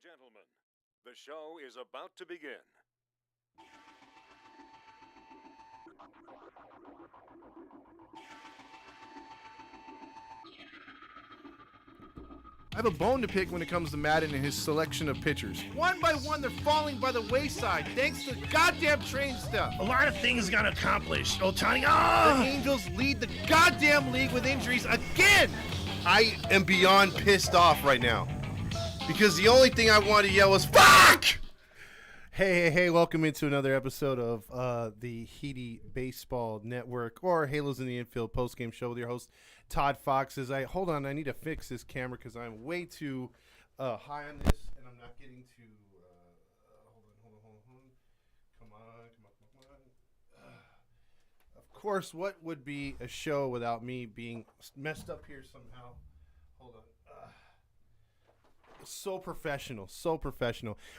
gentlemen, the show is about to begin. I have a bone to pick when it comes to Madden and his selection of pitchers. One by one, they're falling by the wayside thanks to goddamn train stuff. A lot of things got accomplished. Otani, The Angels lead the goddamn league with injuries again. I am beyond pissed off right now because the only thing I wanted to yell was "fuck!" Hey, welcome into another episode of the Heady Baseball Network, or Halos in the Infield postgame show with your host, Todd Fox. Hold on, I need to fix this camera because I'm way too high on this, and I'm not getting to, hold on. Come on. Of course, what would be a show without me being messed up here somehow? Hold on. So professional.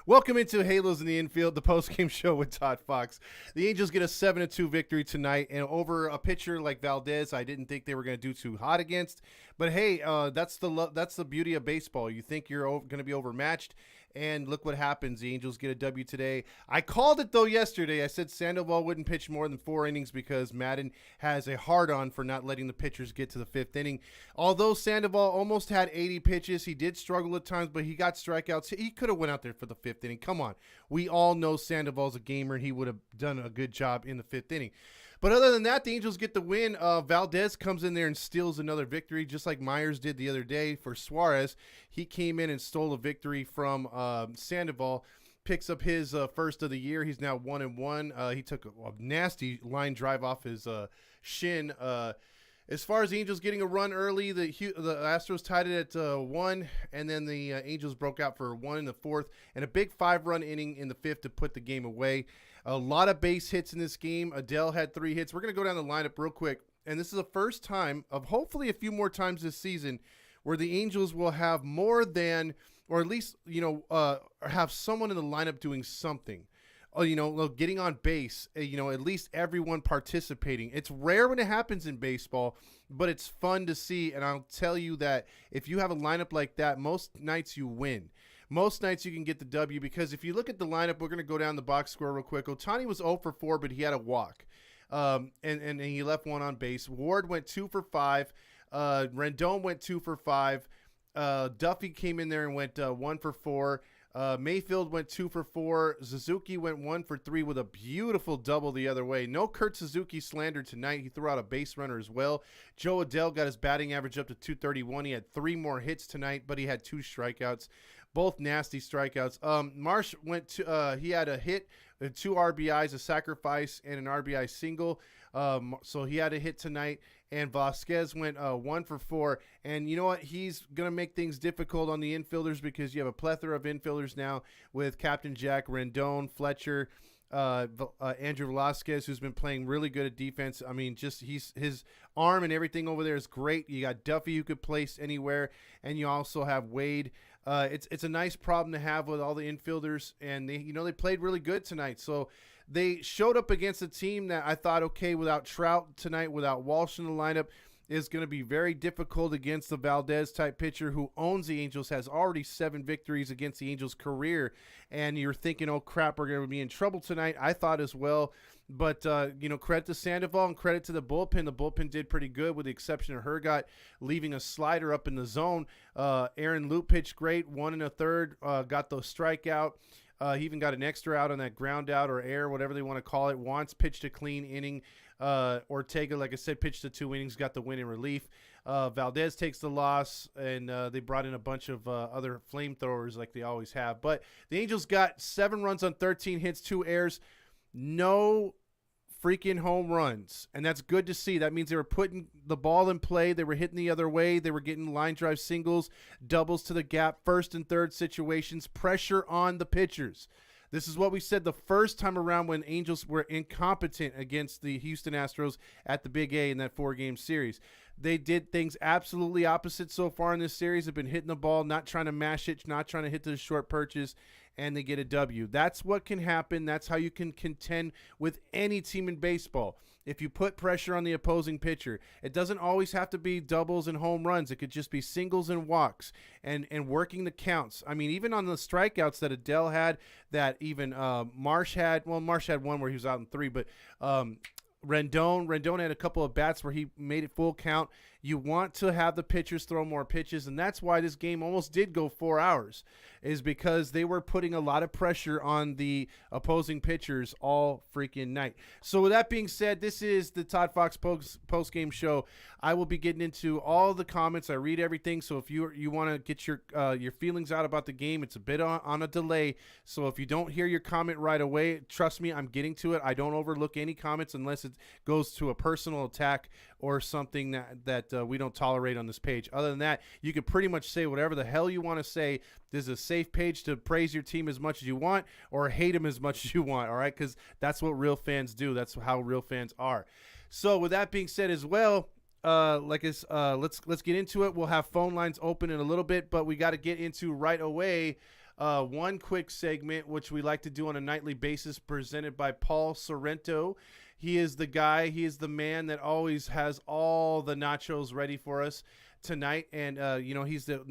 Welcome into Halos in the Infield, the post-game show with Todd Fox. The Angels get a 7-2 victory tonight, and over a pitcher like Valdez, I didn't think they were going to do too hot against. But hey, that's the beauty of baseball. You think you're going to be overmatched, and look what happens. The Angels get a W today. I called it, though, yesterday. I said Sandoval wouldn't pitch more than 4 innings because Madden has a hard-on for not letting the pitchers get to the 5th inning. Although Sandoval almost had 80 pitches, he did struggle at times, but he got strikeouts. He could have went out there for the 5th inning. Come on. We all know Sandoval's a gamer, and he would have done a good job in the 5th inning. But other than that, the Angels get the win. Valdez comes in there and steals another victory, just like Myers did the other day for Suarez. He came in and stole a victory from Sandoval, picks up his first of the year. He's now 1-1. He took a nasty line drive off his shin. As far as the Angels getting a run early, the Astros tied it at 1, and then the Angels broke out for 1 in the 4th, and a big 5-run inning in the 5th to put the game away. A lot of base hits in this game. Adele had 3 hits. We're going to go down the lineup real quick, and this is the first time of hopefully a few more times this season where the Angels will have more than, or at least, have someone in the lineup doing something. Getting on base, at least everyone participating. It's rare when it happens in baseball, but it's fun to see. And I'll tell you that if you have a lineup like that, most nights you win. Most nights you can get the W because if you look at the lineup, we're going to go down the box score real quick. Otani was 0 for 4, but he had a walk. And he left 1 on base. Ward went 2 for 5. Rendon went 2 for 5. Duffy came in there and went 1 for 4. Mayfield went 2 for 4. Suzuki went 1 for 3 with a beautiful double the other way. No Kurt Suzuki slander tonight. He threw out a base runner as well. Joe Adele got his batting average up to 231. He had 3 more hits tonight, but he had 2 strikeouts. Both nasty strikeouts. Marsh went to he had a hit, 2 RBIs, a sacrifice, and an RBI single. So he had a hit tonight. And Vasquez went 1 for 4. And you know what? He's going to make things difficult on the infielders because you have a plethora of infielders now with Captain Jack, Rendon, Fletcher, Andrew Velasquez, who's been playing really good at defense. I mean, just his arm and everything over there is great. You got Duffy who could place anywhere, and you also have Wade. It's a nice problem to have with all the infielders, and they played really good tonight. So they showed up against a team that I thought, okay, without Trout tonight, without Walsh in the lineup, is going to be very difficult against the Valdez-type pitcher who owns the Angels, has already 7 victories against the Angels' career. And you're thinking, oh, crap, we're going to be in trouble tonight. I thought as well. But, credit to Sandoval and credit to the bullpen. The bullpen did pretty good with the exception of Hergot leaving a slider up in the zone. Aaron Loop pitched great, 1 1/3, got the strikeout. He even got an extra out on that ground out or air, whatever they want to call it. Wants pitched a clean inning. Ortega, like I said, pitched the 2 innings, got the win in relief. Valdez takes the loss, and they brought in a bunch of other flamethrowers like they always have. But the Angels got 7 runs on 13 hits, 2 errors, no freaking home runs, and that's good to see. That means they were putting the ball in play. They were hitting the other way. They were getting line drive singles, doubles to the gap, first and third situations, pressure on the pitchers. This is what we said the first time around when Angels were incompetent against the Houston Astros at the Big A in that 4-game series. They did things absolutely opposite so far in this series. They've been hitting the ball, not trying to mash it, not trying to hit the short perches, and they get a W. That's what can happen. That's how you can contend with any team in baseball. if you put pressure on the opposing pitcher. It doesn't always have to be doubles and home runs. It could just be singles and walks and working the counts. I mean, even on the strikeouts that Adele had, that even Marsh had. Well, Marsh had one where he was out in 3, but Rendon had a couple of bats where he made it full count. You want to have the pitchers throw more pitches, and that's why this game almost did go 4 hours, is because they were putting a lot of pressure on the opposing pitchers all freaking night. So with that being said, this is the Todd Fox post-game show. I will be getting into all the comments. I read everything, so if you want to get your feelings out about the game, it's a bit on a delay. So if you don't hear your comment right away, trust me, I'm getting to it. I don't overlook any comments unless it goes to a personal attack or something that we don't tolerate on this page. Other than that, you can pretty much say whatever the hell you want to say. This is a safe page to praise your team as much as you want or hate them as much as you want, all right? Because that's what real fans do. That's how real fans are. So with that being said as well, let's get into it. We'll have phone lines open in a little bit, but we got to get into right away one quick segment, which we like to do on a nightly basis, presented by Paul Sorrento. He is the guy, he is the man that always has all the nachos ready for us tonight. And, he's the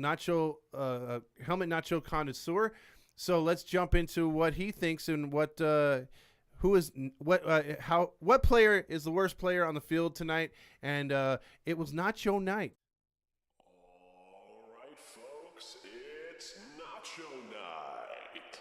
helmet nacho connoisseur. So let's jump into what he thinks and what player is the worst player on the field tonight. And it was nacho night. All right, folks, it's Nacho Night.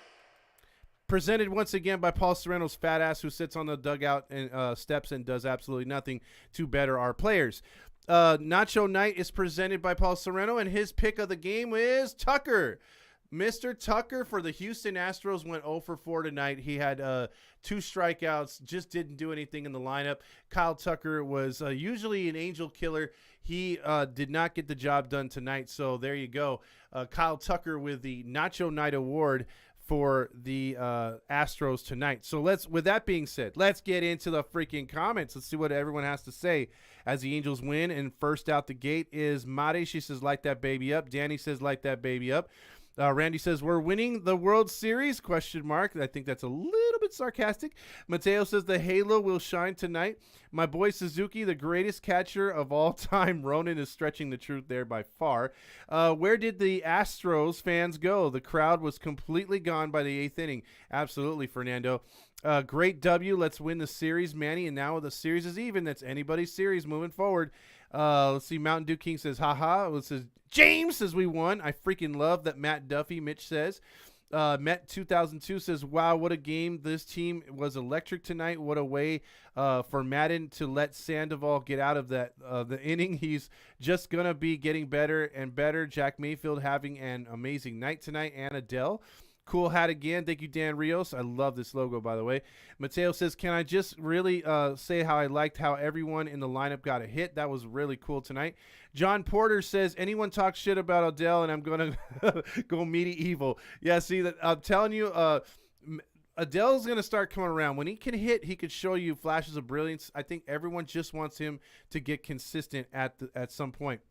Presented once again by Paul Sorrento's fat ass, who sits on the dugout and steps and does absolutely nothing to better our players. Nacho Night is presented by Paul Sorrento, and his pick of the game is Tucker. Mr. Tucker for the Houston Astros went 0 for 4 tonight. He had 2 strikeouts, just didn't do anything in the lineup. Kyle Tucker was usually an angel killer. He did not get the job done tonight, so there you go. Kyle Tucker with the Nacho Night Award for the Astros tonight. So with that being said, let's get into the freaking comments. Let's see what everyone has to say as the Angels win. And first out the gate is Mari. She says, light that baby up. Danny says, light that baby up. Randy says, we're winning the World Series, ? I think that's a little bit sarcastic. Mateo says, the halo will shine tonight. My boy Suzuki, the greatest catcher of all time. Ronan is stretching the truth there by far. Where did the Astros fans go? The crowd was completely gone by the 8th inning. Absolutely, Fernando. Great W. Let's win the series, Manny. And now the series is even. That's anybody's series moving forward. Let's see. Mountain Dew King says, haha. It says, James says we won. I freaking love that Matt Duffy, Mitch says. Met 2002 says, wow, what a game. This team was electric tonight. What a way for Madden to let Sandoval get out of that the inning. He's just going to be getting better and better. Jack Mayfield having an amazing night tonight. And Adele. Cool hat again. Thank you, Dan Rios. I love this logo, by the way. Mateo says, can I just really say how I liked how everyone in the lineup got a hit? That was really cool tonight. John Porter says, anyone talk shit about Odell, and I'm going to go medieval. Yeah, see, that I'm telling you, Adele's going to start coming around. When he can hit, he could show you flashes of brilliance. I think everyone just wants him to get consistent at some point.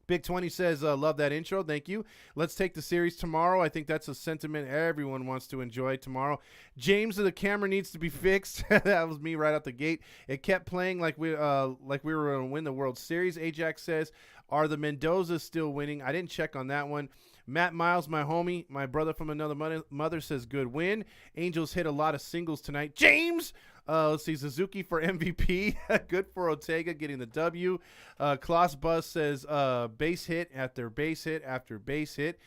Big 20 says, love that intro. Thank you. Let's take the series tomorrow. I think that's a sentiment everyone wants to enjoy tomorrow. James, the camera needs to be fixed. That was me right out the gate. It kept playing like we were going to win the World Series. Ajax says, are the Mendozas still winning? I didn't check on that one. Matt Miles, my homie, my brother from another mother says, good win. Angels hit a lot of singles tonight. James! Let's see, Suzuki for MVP. Good for Ortega getting the W. Klaus Buzz says base hit after base hit after base hit.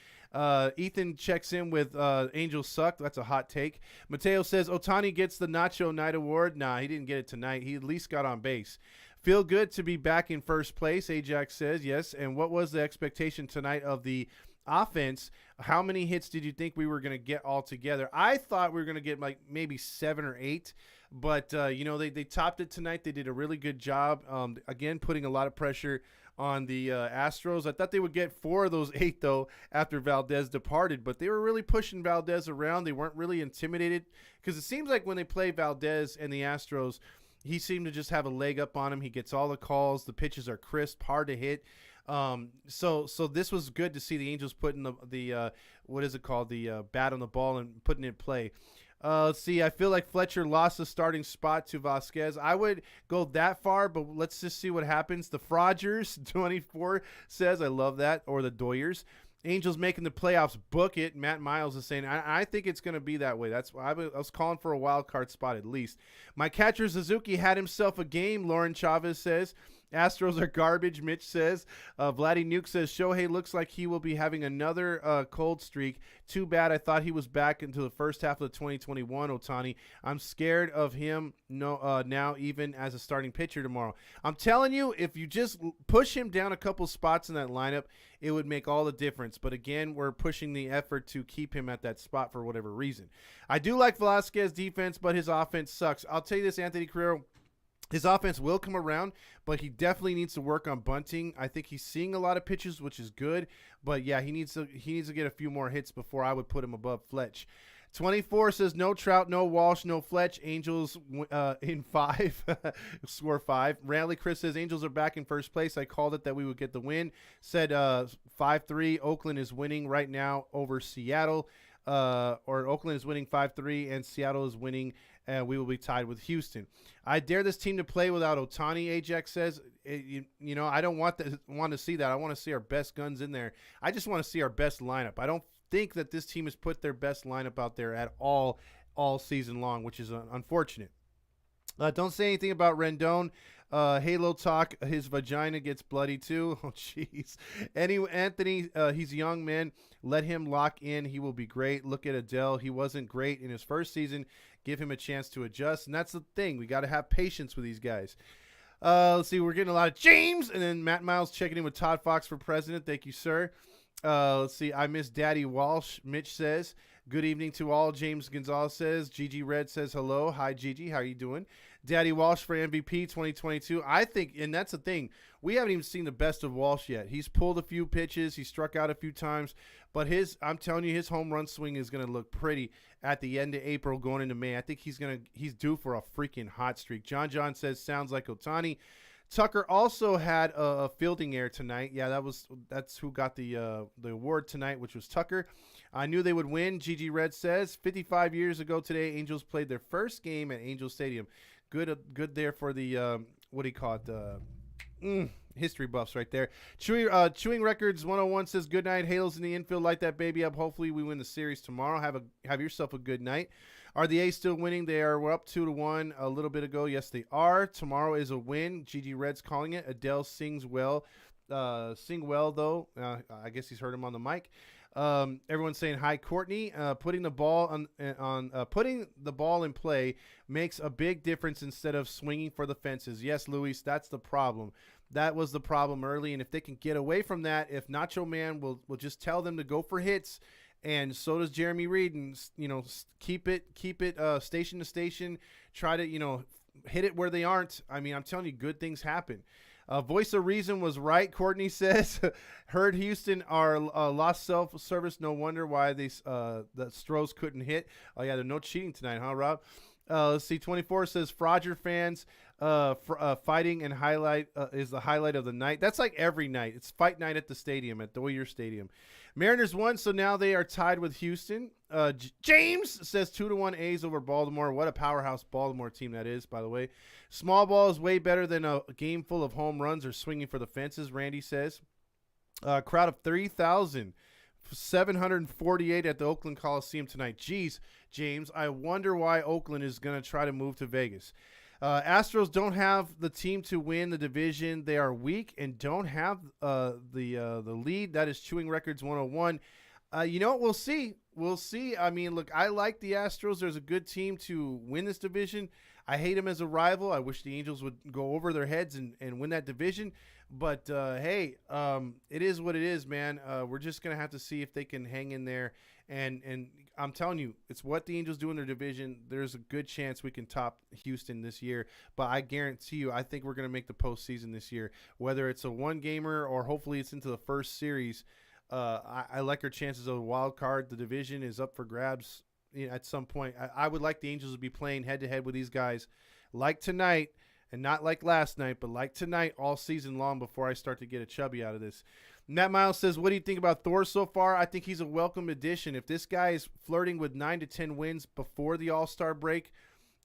Ethan checks in with Angels suck. That's a hot take. Mateo says Ohtani gets the Nacho Night Award. Nah, he didn't get it tonight. He at least got on base. Feel good to be back in first place, Ajax says. Yes, and what was the expectation tonight of the offense? How many hits did you think we were going to get all together? I thought we were going to get like maybe 7 or 8. But, they topped it tonight. They did a really good job, again, putting a lot of pressure on the Astros. I thought they would get 4 of those 8, though, after Valdez departed. But they were really pushing Valdez around. They weren't really intimidated. Because it seems like when they play Valdez and the Astros, he seemed to just have a leg up on him. He gets all the calls. The pitches are crisp, hard to hit. So this was good to see the Angels putting the what is it called? The bat on the ball and putting it in play. Let's see. I feel like Fletcher lost the starting spot to Vasquez. I would go that far, but let's just see what happens. The Frogers 24 says, I love that, or the Doyers. Angels making the playoffs, book it. Matt Miles is saying, I think it's going to be that way. That's why I was calling for a wild card spot at least. My catcher Suzuki had himself a game, Lauren Chavez says. Astros are garbage, Mitch says. Vladdy Nuke says, Shohei looks like he will be having another cold streak. Too bad. I thought he was back into the first half of the 2021, Ohtani. I'm scared of him now, even as a starting pitcher tomorrow. I'm telling you, if you just push him down a couple spots in that lineup, it would make all the difference. But again, we're pushing the effort to keep him at that spot for whatever reason. I do like Velasquez's defense, but his offense sucks. I'll tell you this, Anthony Carrero. His offense will come around, but he definitely needs to work on bunting. I think he's seeing a lot of pitches, which is good. But, yeah, he needs to get a few more hits before I would put him above Fletch. 24 says no Trout, no Walsh, no Fletch. Angels in 5. Score 5. Rally Chris says Angels are back in first place. I called it that we would get the win. Said 5-3. Oakland is winning right now over Seattle. Or Oakland is winning 5-3, and Seattle is winning, and we will be tied with Houston. I dare this team to play without Ohtani, Ajax says. I don't want to see that. I want to see our best guns in there. I just want to see our best lineup. I don't think that this team has put their best lineup out there at all season long, which is unfortunate. Don't say anything about Rendon. Halo talk. His vagina gets bloody too. Oh, jeez. Anyway, Anthony, he's a young man. Let him lock in. He will be great. Look at Adele. He wasn't great in his first season. Give him a chance to adjust. And that's the thing. We got to have patience with these guys. Let's see. We're getting a lot of James. And then Matt Miles checking in with Todd Fox for president. Thank you, sir. Let's see. I miss Daddy Walsh. Mitch says. Good evening to all. James Gonzalez says. Gigi Red says hello. Hi, Gigi. How you doing? Daddy Walsh for MVP 2022. I think, and that's the thing, we haven't even seen the best of Walsh yet. He's pulled a few pitches. He struck out a few times. But I'm telling you, his home run swing is going to look pretty at the end of April going into May. I think he's due for a freaking hot streak. John says, sounds like Ohtani. Tucker also had a fielding error tonight. Yeah, that's who got the award tonight, which was Tucker. I knew they would win. Gigi Red says 55 years ago today, Angels played their first game at Angel Stadium. Good there for the what do you call it? History buffs right there. Chewing Records 101 says good night. Halos in the infield, light that baby up. Hopefully we win the series tomorrow. Have yourself a good night. Are the A's still winning? We're up 2-1 a little bit ago. Yes, they are. Tomorrow is a win. Gigi Red's calling it. Adele sings well. Sing well though. I guess he's heard him on the mic. Everyone's saying hi, Courtney. Putting the ball putting the ball in play makes a big difference instead of swinging for the fences. Yes, Luis, that's the problem. That was the problem early, and if they can get away from that, if Nacho Man will just tell them to go for hits, and so does Jeremy Reed, and keep it station to station. Try to hit it where they aren't. I mean, I'm telling you, good things happen. Voice of Reason was right, Courtney says. Heard Houston are lost self-service. No wonder why the Astros couldn't hit. Oh, yeah, there's no cheating tonight, huh, Rob? Let's see, 24 says, Frogger fans fighting and highlight is the highlight of the night. That's like every night. It's fight night at the stadium, at Doyer Stadium. Mariners won, so now they are tied with Houston. James says 2-1 A's over Baltimore. What a powerhouse Baltimore team that is, by the way. Small ball is way better than a game full of home runs or swinging for the fences, Randy says. Crowd of 3,748 at the Oakland Coliseum tonight. Jeez, James, I wonder why Oakland is going to try to move to Vegas. Astros don't have the team to win the division. They are weak and don't have the lead. That is Chewing Records 101. We'll see. We'll see. I mean, look, I like the Astros. There's a good team to win this division. I hate them as a rival. I wish the Angels would go over their heads and win that division. But, hey, it is what it is, man. We're just going to have to see if they can hang in there. And I'm telling you, it's what the Angels do in their division. There's a good chance we can top Houston this year. But I guarantee you, I think we're going to make the postseason this year. Whether it's a one-gamer or hopefully it's into the first series, I like our chances of a wild card. The division is up for grabs at some point. I would like the Angels to be playing head-to-head with these guys like tonight And not like last night, but like tonight all season long before I start to get a chubby out of this. Matt Miles says, what do you think about Thor so far? I think he's a welcome addition. If this guy is flirting with 9 to 10 wins before the All-Star break,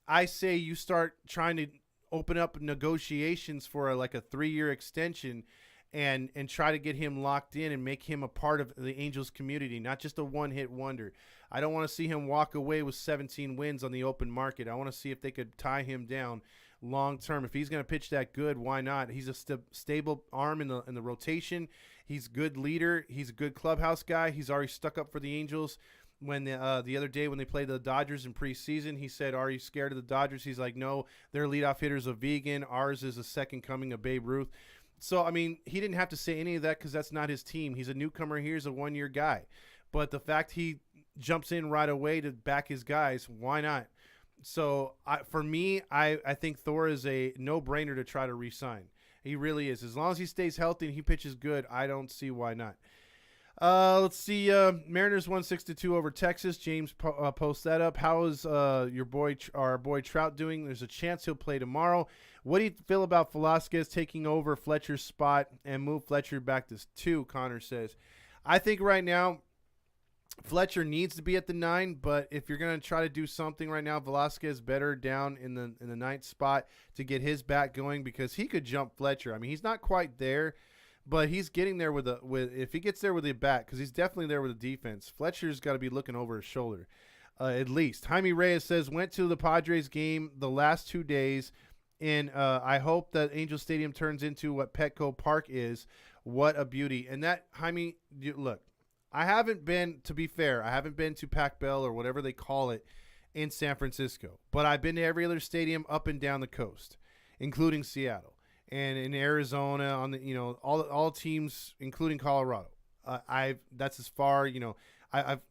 I say you start trying to open up negotiations for like a 3-year extension and try to get him locked in and make him a part of the Angels community, not just a one-hit wonder. I don't want to see him walk away with 17 wins on the open market. I want to see if they could tie him down long term. If he's going to pitch that good, why not? He's a stable arm in the rotation. He's a good leader. He's a good clubhouse guy. He's already stuck up for the Angels. When the other day when they played the Dodgers in preseason, he said, "Are you scared of the Dodgers?" He's like, "No, their leadoff hitter's a vegan. Ours is a second coming of Babe Ruth." So, I mean, he didn't have to say any of that because that's not his team. He's a newcomer here. He's a one-year guy. But the fact he jumps in right away to back his guys, why not? So, for me, I think Thor is a no-brainer to try to re-sign. He really is. As long as he stays healthy and he pitches good, I don't see why not. Let's see. Mariners won 6-2 over Texas. James posts that up. How is our boy Trout doing? There's a chance he'll play tomorrow. What do you feel about Velasquez taking over Fletcher's spot and move Fletcher back to 2? Connor says, I think right now Fletcher needs to be at the 9, but if you're going to try to do something right now, Velasquez better down in the 9th spot to get his bat going because he could jump Fletcher. I mean, he's not quite there, but he's getting there with if he gets there with the bat, because he's definitely there with the defense. Fletcher's got to be looking over his shoulder, at least. Jaime Reyes says, went to the Padres game the last 2 days, and I hope that Angel Stadium turns into what Petco Park is. What a beauty. And that, Jaime, look, I haven't been, to be fair, I haven't been to Pac Bell or whatever they call it in San Francisco, but I've been to every other stadium up and down the coast, including Seattle. And in Arizona, on the all teams, including Colorado, that's as far I've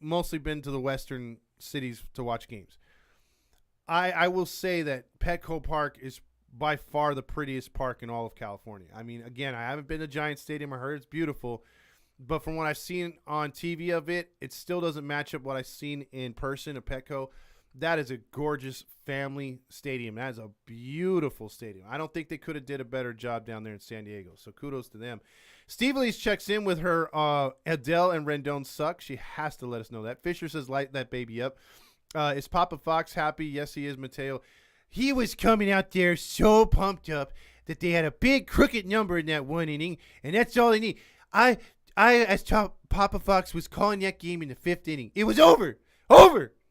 mostly been to the western cities to watch games. I will say that Petco Park is by far the prettiest park in all of California. I mean, again, I haven't been to Giant Stadium. I heard it's beautiful, but from what I've seen on TV of it, it still doesn't match up what I've seen in person at Petco. That is a gorgeous family stadium. That is a beautiful stadium. I don't think they could have did a better job down there in San Diego, so kudos to them. Steve Lees checks in with her Adele and Rendon suck. She has to let us know that. Fisher says, light that baby up. Is Papa Fox happy? Yes, he is, Mateo. He was coming out there so pumped up that they had a big crooked number in that one inning, and that's all they need. As Papa Fox was calling that game in the 5th inning, it was over.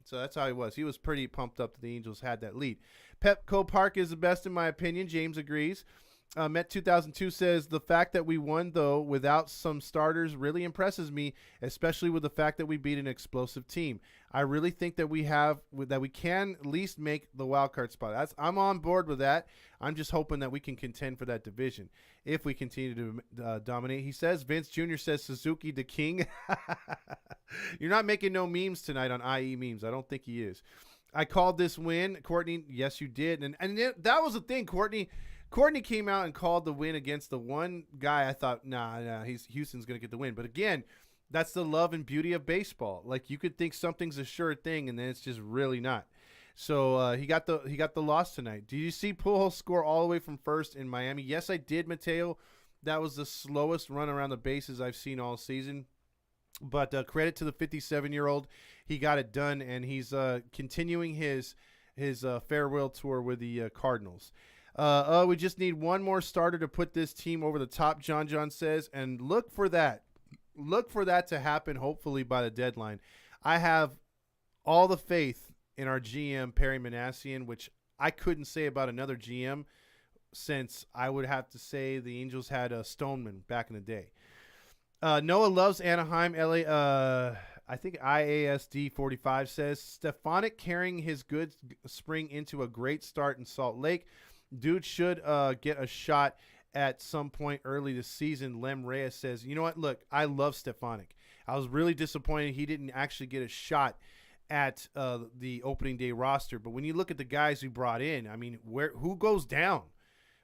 So that's how he was. He was pretty pumped up that the Angels had that lead. Petco Park is the best in my opinion. James agrees. Met 2002 says, the fact that we won, though, without some starters really impresses me, especially with the fact that we beat an explosive team. I really think that we can at least make the wild card spot. I'm on board with that. I'm just hoping that we can contend for that division if we continue to dominate. He says, Vince Jr. says Suzuki the King. You're not making no memes tonight on IE memes. I don't think he is. I called this win. Courtney, yes, you did. And that was the thing, Courtney. Courtney came out and called the win against the one guy I thought, nah, Houston's going to get the win. But again, that's the love and beauty of baseball. Like, you could think something's a sure thing, and then it's just really not. So he got the loss tonight. Did you see Pujols score all the way from first in Miami? Yes, I did, Mateo. That was the slowest run around the bases I've seen all season. But credit to the 57-year-old. He got it done, and he's continuing his farewell tour with the Cardinals. We just need one more starter to put this team over the top, John says, and look for that. Look for that to happen, hopefully, by the deadline. I have all the faith in our GM, Perry Manassian, which I couldn't say about another GM since I would have to say the Angels had Stoneman back in the day. Noah loves Anaheim. I think IASD 45 says, Stefanik carrying his good spring into a great start in Salt Lake. Dude should get a shot at some point early this season. Lem Reyes says, you know what? Look, I love Stefanik. I was really disappointed he didn't actually get a shot at the opening day roster. But when you look at the guys who brought in, I mean, who goes down?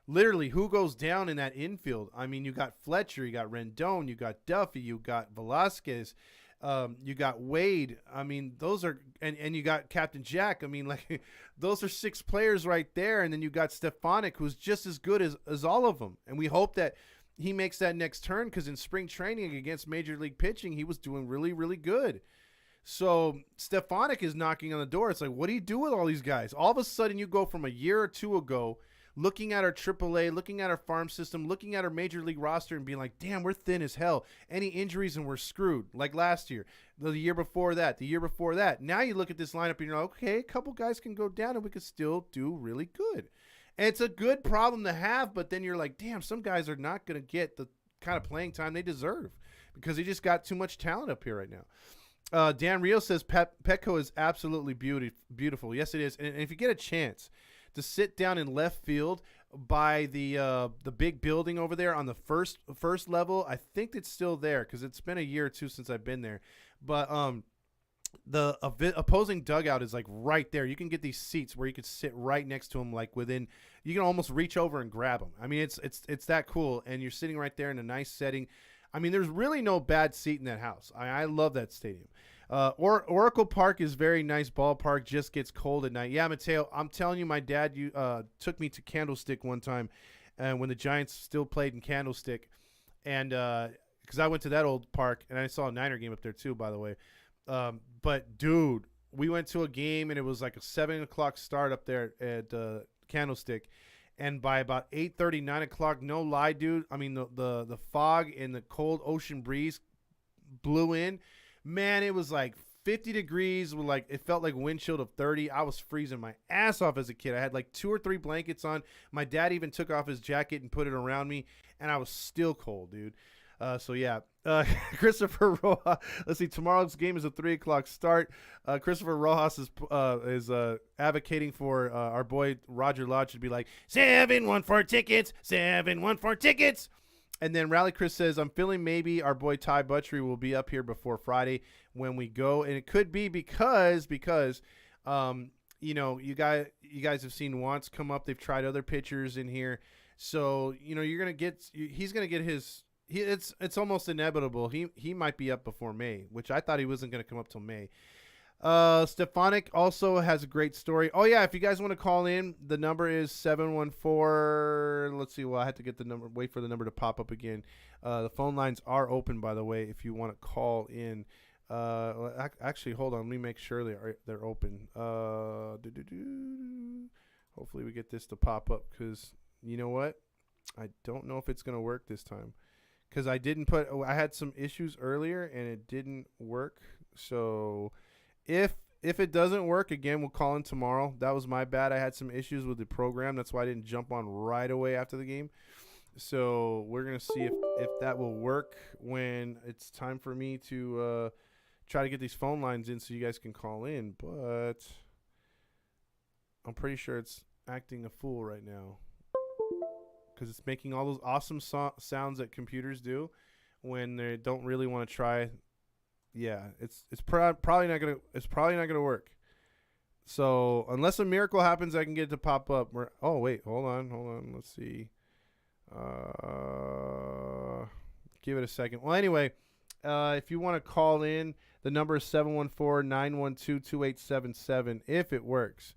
Literally, who goes down in that infield? I mean, you got Fletcher, you got Rendon, you got Duffy, you got Velasquez. You got Wade. I mean, those are and you got Captain Jack. I mean, like those are 6 players right there. And then you got Stefanik, who's just as good as all of them. And we hope that he makes that next turn, because in spring training against Major League pitching, he was doing really, really good. So Stefanik is knocking on the door. It's like, what do you do with all these guys? All of a sudden, you go from a year or two ago, looking at our AAA, looking at our farm system, looking at our Major League roster and being like, damn, we're thin as hell. Any injuries and we're screwed, like last year, the year before that, the year before that. Now you look at this lineup and you're like, okay, a couple guys can go down and we could still do really good. And it's a good problem to have, but then you're like, damn, some guys are not going to get the kind of playing time they deserve because they just got too much talent up here right now. Dan Rio says Petco is absolutely beautiful. Yes, it is. And if you get a chance to sit down in left field by the big building over there on the first level, I think it's still there because it's been a year or two since I've been there. But the opposing dugout is like right there. You can get these seats where you could sit right next to them, like within. You can almost reach over and grab them. I mean, it's that cool, and you're sitting right there in a nice setting. I mean, there's really no bad seat in that house. I love that stadium. Oracle Park is very nice ballpark, just gets cold at night. Yeah, Mateo, I'm telling you, my dad took me to Candlestick one time, and when the Giants still played in Candlestick, and because I went to that old park, and I saw a Niner game up there too, by the way. But, dude, we went to a game, and it was like a 7 o'clock start up there at Candlestick. And by about 8:30, 9 o'clock, no lie, dude, I mean, the fog and the cold ocean breeze blew in. Man, it was like 50 degrees. Like it felt like wind chill of 30. I was freezing my ass off as a kid. I had like 2 or 3 blankets on. My dad even took off his jacket and put it around me, and I was still cold, dude. So, yeah. Christopher Rojas. Let's see. Tomorrow's game is a 3 o'clock start. Christopher Rojas is advocating for our boy Roger Lodge to be like, 714 tickets, 714 tickets. And then Rally Chris says, I'm feeling maybe our boy Ty Buttrey will be up here before Friday when we go. And it could be because you know, you guys have seen Wants come up. They've tried other pitchers in here. So, you know, he's going to get his – it's almost inevitable. He might be up before May, which I thought he wasn't going to come up till May. Stefanik also has a great story. Oh, yeah, if you guys want to call in, the number is 714. Let's see. Well, I had to get the number. Wait for the number to pop up again. The phone lines are open, by the way, if you want to call in. Actually, hold on. Let me make sure they're open. Hopefully we get this to pop up because you know what? I don't know if it's going to work this time. Because I had some issues earlier and it didn't work. So if it doesn't work, again, we'll call in tomorrow. That was my bad. I had some issues with the program. That's why I didn't jump on right away after the game. So we're going to see if that will work when it's time for me to try to get these phone lines in so you guys can call in. But I'm pretty sure it's acting a fool right now. Because it's making all those awesome sounds that computers do when they don't really want to try. Yeah, it's probably not gonna work. So unless a miracle happens, I can get it to pop up. Oh wait, hold on. Let's see. Give it a second. Well, anyway, if you want to call in, the number is 714-912-2877. If it works,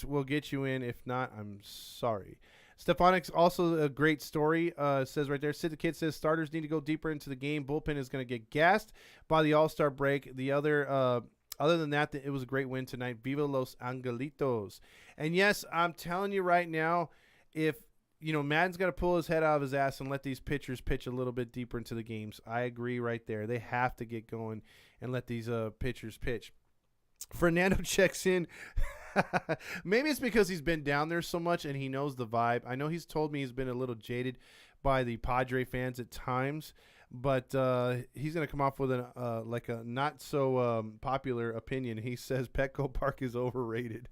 we'll get you in. If not, I'm sorry. Stefanik's also a great story. Says right there, Sid the Kid says starters need to go deeper into the game. Bullpen is going to get gassed by the All-Star break. The other than that, it was a great win tonight. Viva los Angelitos. And yes, I'm telling you right now, if Madden's got to pull his head out of his ass and let these pitchers pitch a little bit deeper into the games. I agree right there. They have to get going and let these pitchers pitch. Fernando checks in. Maybe it's because he's been down there so much and he knows the vibe. I know he's told me he's been a little jaded by the Padre fans at times, but he's going to come off with a not so popular opinion. He says Petco Park is overrated.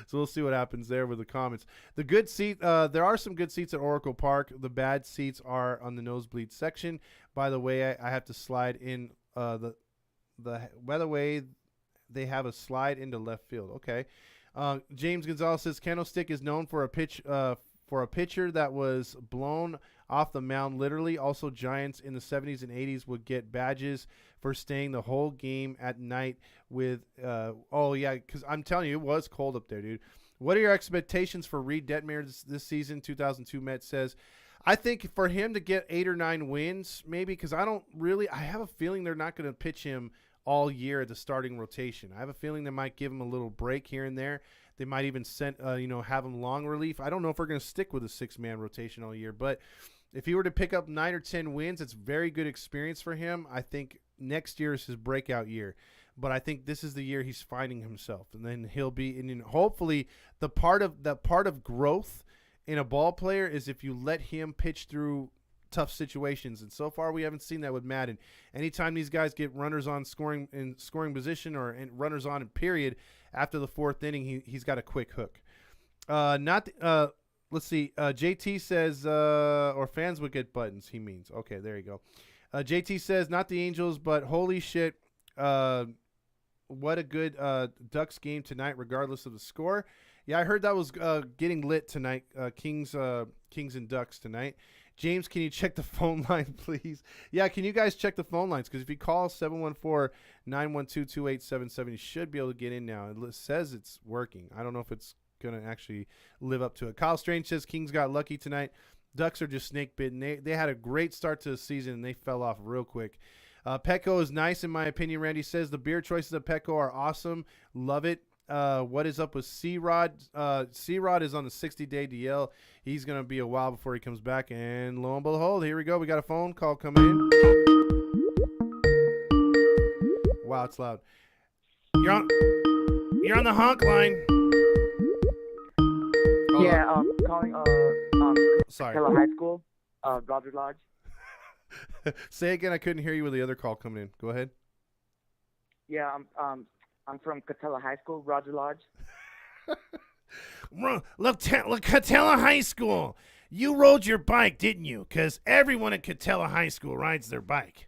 So we'll see what happens there with the comments. The good seat, there are some good seats at Oracle Park. The bad seats are on the nosebleed section. By the way, I have to slide in by the way, they have a slide into left field. Okay. James Gonzalez says Candlestick is known for a pitch For a pitcher that was blown off the mound, literally, also Giants in the 70s and 80s would get badges for staying the whole game at night with because I'm telling you, it was cold up there, dude. What are your expectations for Reed Detmer this season? 2002 Met says, I think for him to get 8 or 9 wins, maybe, because I have a feeling they're not going to pitch him all year at the starting rotation. I have a feeling they might give him a little break here and there. They might even have him long relief. I don't know if we're going to stick with a 6-man rotation all year, but if he were to pick up 9 or 10 wins, it's very good experience for him. I think next year is his breakout year, but I think this is the year he's finding himself, and then he'll be. And hopefully, the part of growth in a ball player is if you let him pitch through tough situations, and so far we haven't seen that with Madden. Anytime these guys get runners on scoring position or runners on in period after the 4th inning, he's got a quick hook. Let's see. JT says, or fans would get buttons. He means. Okay, there you go. JT says, not the Angels, but holy shit, what a good Ducks game tonight, regardless of the score. Yeah, I heard that was getting lit tonight. Kings and Ducks tonight. James, can you check the phone line, please? Yeah, can you guys check the phone lines? Because if you call 714-912-2877, you should be able to get in now. It says it's working. I don't know if it's going to actually live up to it. Kyle Strange says Kings got lucky tonight. Ducks are just snake bitten. They had a great start to the season, and they fell off real quick. Petco is nice, in my opinion. Randy says the beer choices of Petco are awesome. Love it. What is up with C-Rod? C-Rod is on the 60-day DL. He's going to be a while before he comes back. And lo and behold, here we go. We got a phone call coming in. Wow, it's loud. You're on the honk line. Hold on. Calling Sorry. Capella High School, Roger Lodge. Say again. I couldn't hear you with the other call coming in. Go ahead. Yeah, I'm from Catella High School, Roger Lodge. Look, Catella High School. You rode your bike, didn't you? Because everyone at Catella High School rides their bike.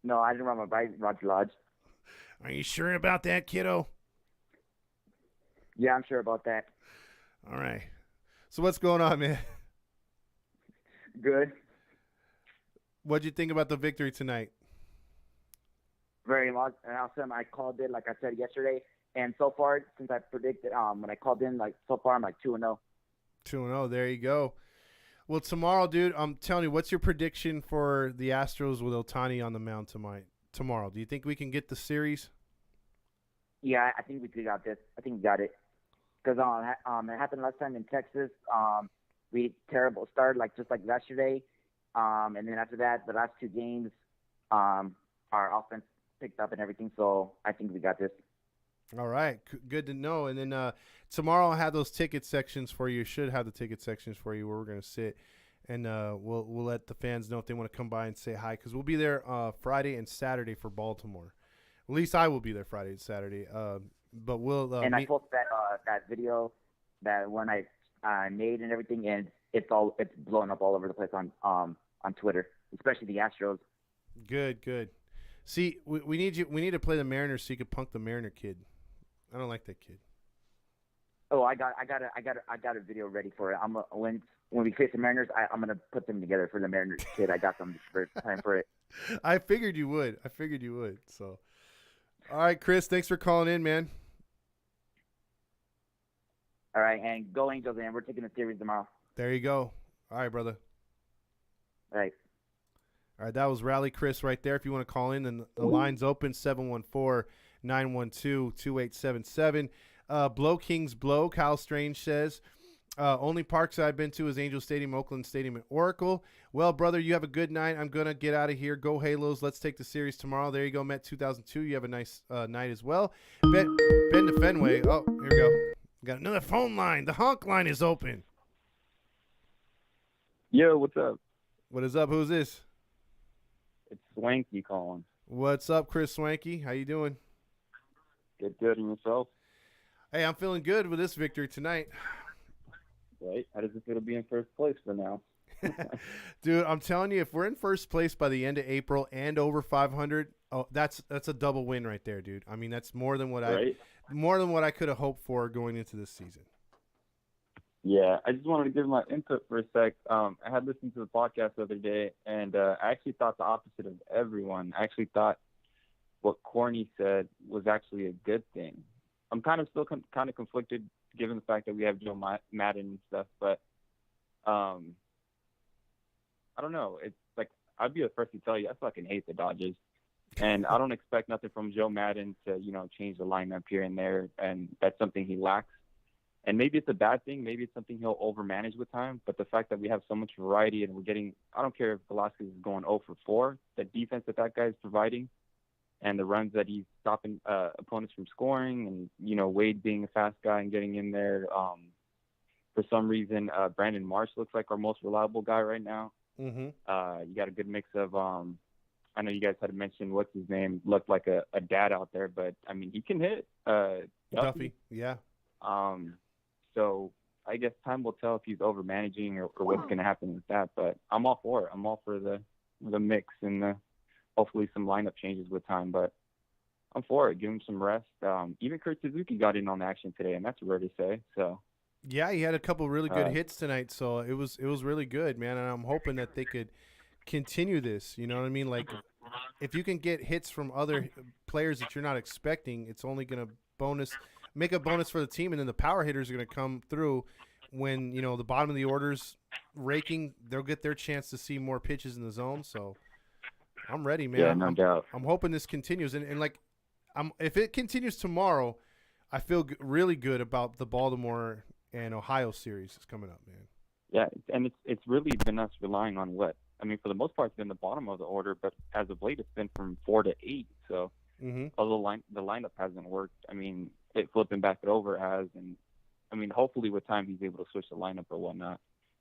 No, I didn't ride my bike, Roger Lodge. Are you sure about that, kiddo? Yeah, I'm sure about that. All right. So what's going on, man? Good. What'd you think about the victory tonight? Very much. And awesome. I called in, like I said yesterday, and so far, since I predicted, when I called in, so far I'm 2-0. 2-0. There you go. Well, tomorrow, dude, I'm telling you, what's your prediction for the Astros with Ohtani on the mound tomorrow? Do you think we can get the series? Yeah, I think we got this. I think we got it. Because it happened last time in Texas. We had a terrible start, just like yesterday. And then after that, the last 2 games, our offense picked up and everything. So I think we got this. All right, good to know. And then tomorrow I'll have those ticket sections for you. Should have the ticket sections for you where we're going to sit, and we'll let the fans know if they want to come by and say hi, because we'll be there Friday and Saturday for Baltimore. At least I will be there Friday and Saturday. But we'll and I posted that video that one I made and everything, and it's blowing up all over the place on Twitter, especially the Astros. Good. See, we need you. We need to play the Mariners so you could punk the Mariner kid. I don't like that kid. Oh, I got a video ready for it. When we face the Mariners, I'm gonna put them together for the Mariners kid. I got some time for it. I figured you would. So, all right, Chris, thanks for calling in, man. All right, and go Angels, and we're taking the series tomorrow. There you go. All right, brother. All right. All right, that was Rally Chris right there. If you want to call in, then the line's open, 714-912-2877. Blow Kings Blow, Kyle Strange says, only parks I've been to is Angel Stadium, Oakland Stadium, and Oracle. Well, brother, you have a good night. I'm going to get out of here. Go Halos. Let's take the series tomorrow. There you go, Met 2002. You have a nice night as well. Ben to Fenway. Oh, here we go. Got another phone line. The honk line is open. Yo, what's up? What is up? Who's this? It's Swanky calling. What's up, Chris Swanky? How you doing? Good, and yourself? Hey, I'm feeling good with this victory tonight. Right? How does it feel to be in first place for now? Dude, I'm telling you, if we're in first place by the end of April and over 500, that's a double win right there, dude. I mean, that's more than what I could have hoped for going into this season. Yeah, I just wanted to give my input for a sec. I had listened to the podcast the other day, and I actually thought the opposite of everyone. I actually thought what Corny said was actually a good thing. I'm kind of still kind of conflicted given the fact that we have Joe Madden and stuff, but I don't know. It's like I'd be the first to tell you I fucking hate the Dodgers, and I don't expect nothing from Joe Madden to change the lineup here and there, and that's something he lacks. And maybe it's a bad thing. Maybe it's something he'll overmanage with time. But the fact that we have so much variety and we're getting, I don't care if Velasquez is going 0 for 4, the defense that guy is providing and the runs that he's stopping opponents from scoring and, Wade being a fast guy and getting in there. For some reason, Brandon Marsh looks like our most reliable guy right now. Mm-hmm. You got a good mix of, I know you guys had mentioned what's his name, looked like a dad out there, but, I mean, he can hit. Duffy, yeah. So I guess time will tell if he's overmanaging or what's going to happen with that. But I'm all for it. I'm all for the mix and hopefully some lineup changes with time. But I'm for it. Give him some rest. Even Kurt Suzuki got in on action today, and that's rare to say. So yeah, he had a couple really good hits tonight. So it was really good, man. And I'm hoping that they could continue this. You know what I mean? Like if you can get hits from other players that you're not expecting, it's only going to make a bonus for the team, and then the power hitters are going to come through when the bottom of the order's raking. They'll get their chance to see more pitches in the zone. So I'm ready, man. Yeah, no doubt. I'm hoping this continues, and like, if it continues tomorrow, I feel really good about the Baltimore and Ohio series that's coming up, man. Yeah, and it's really been us relying on what I mean. For the most part, it's been the bottom of the order, but as of late, it's been from 4 to 8. So although the lineup hasn't worked, I mean. It flipping back it over has, and I mean, hopefully with time he's able to switch the lineup or whatnot.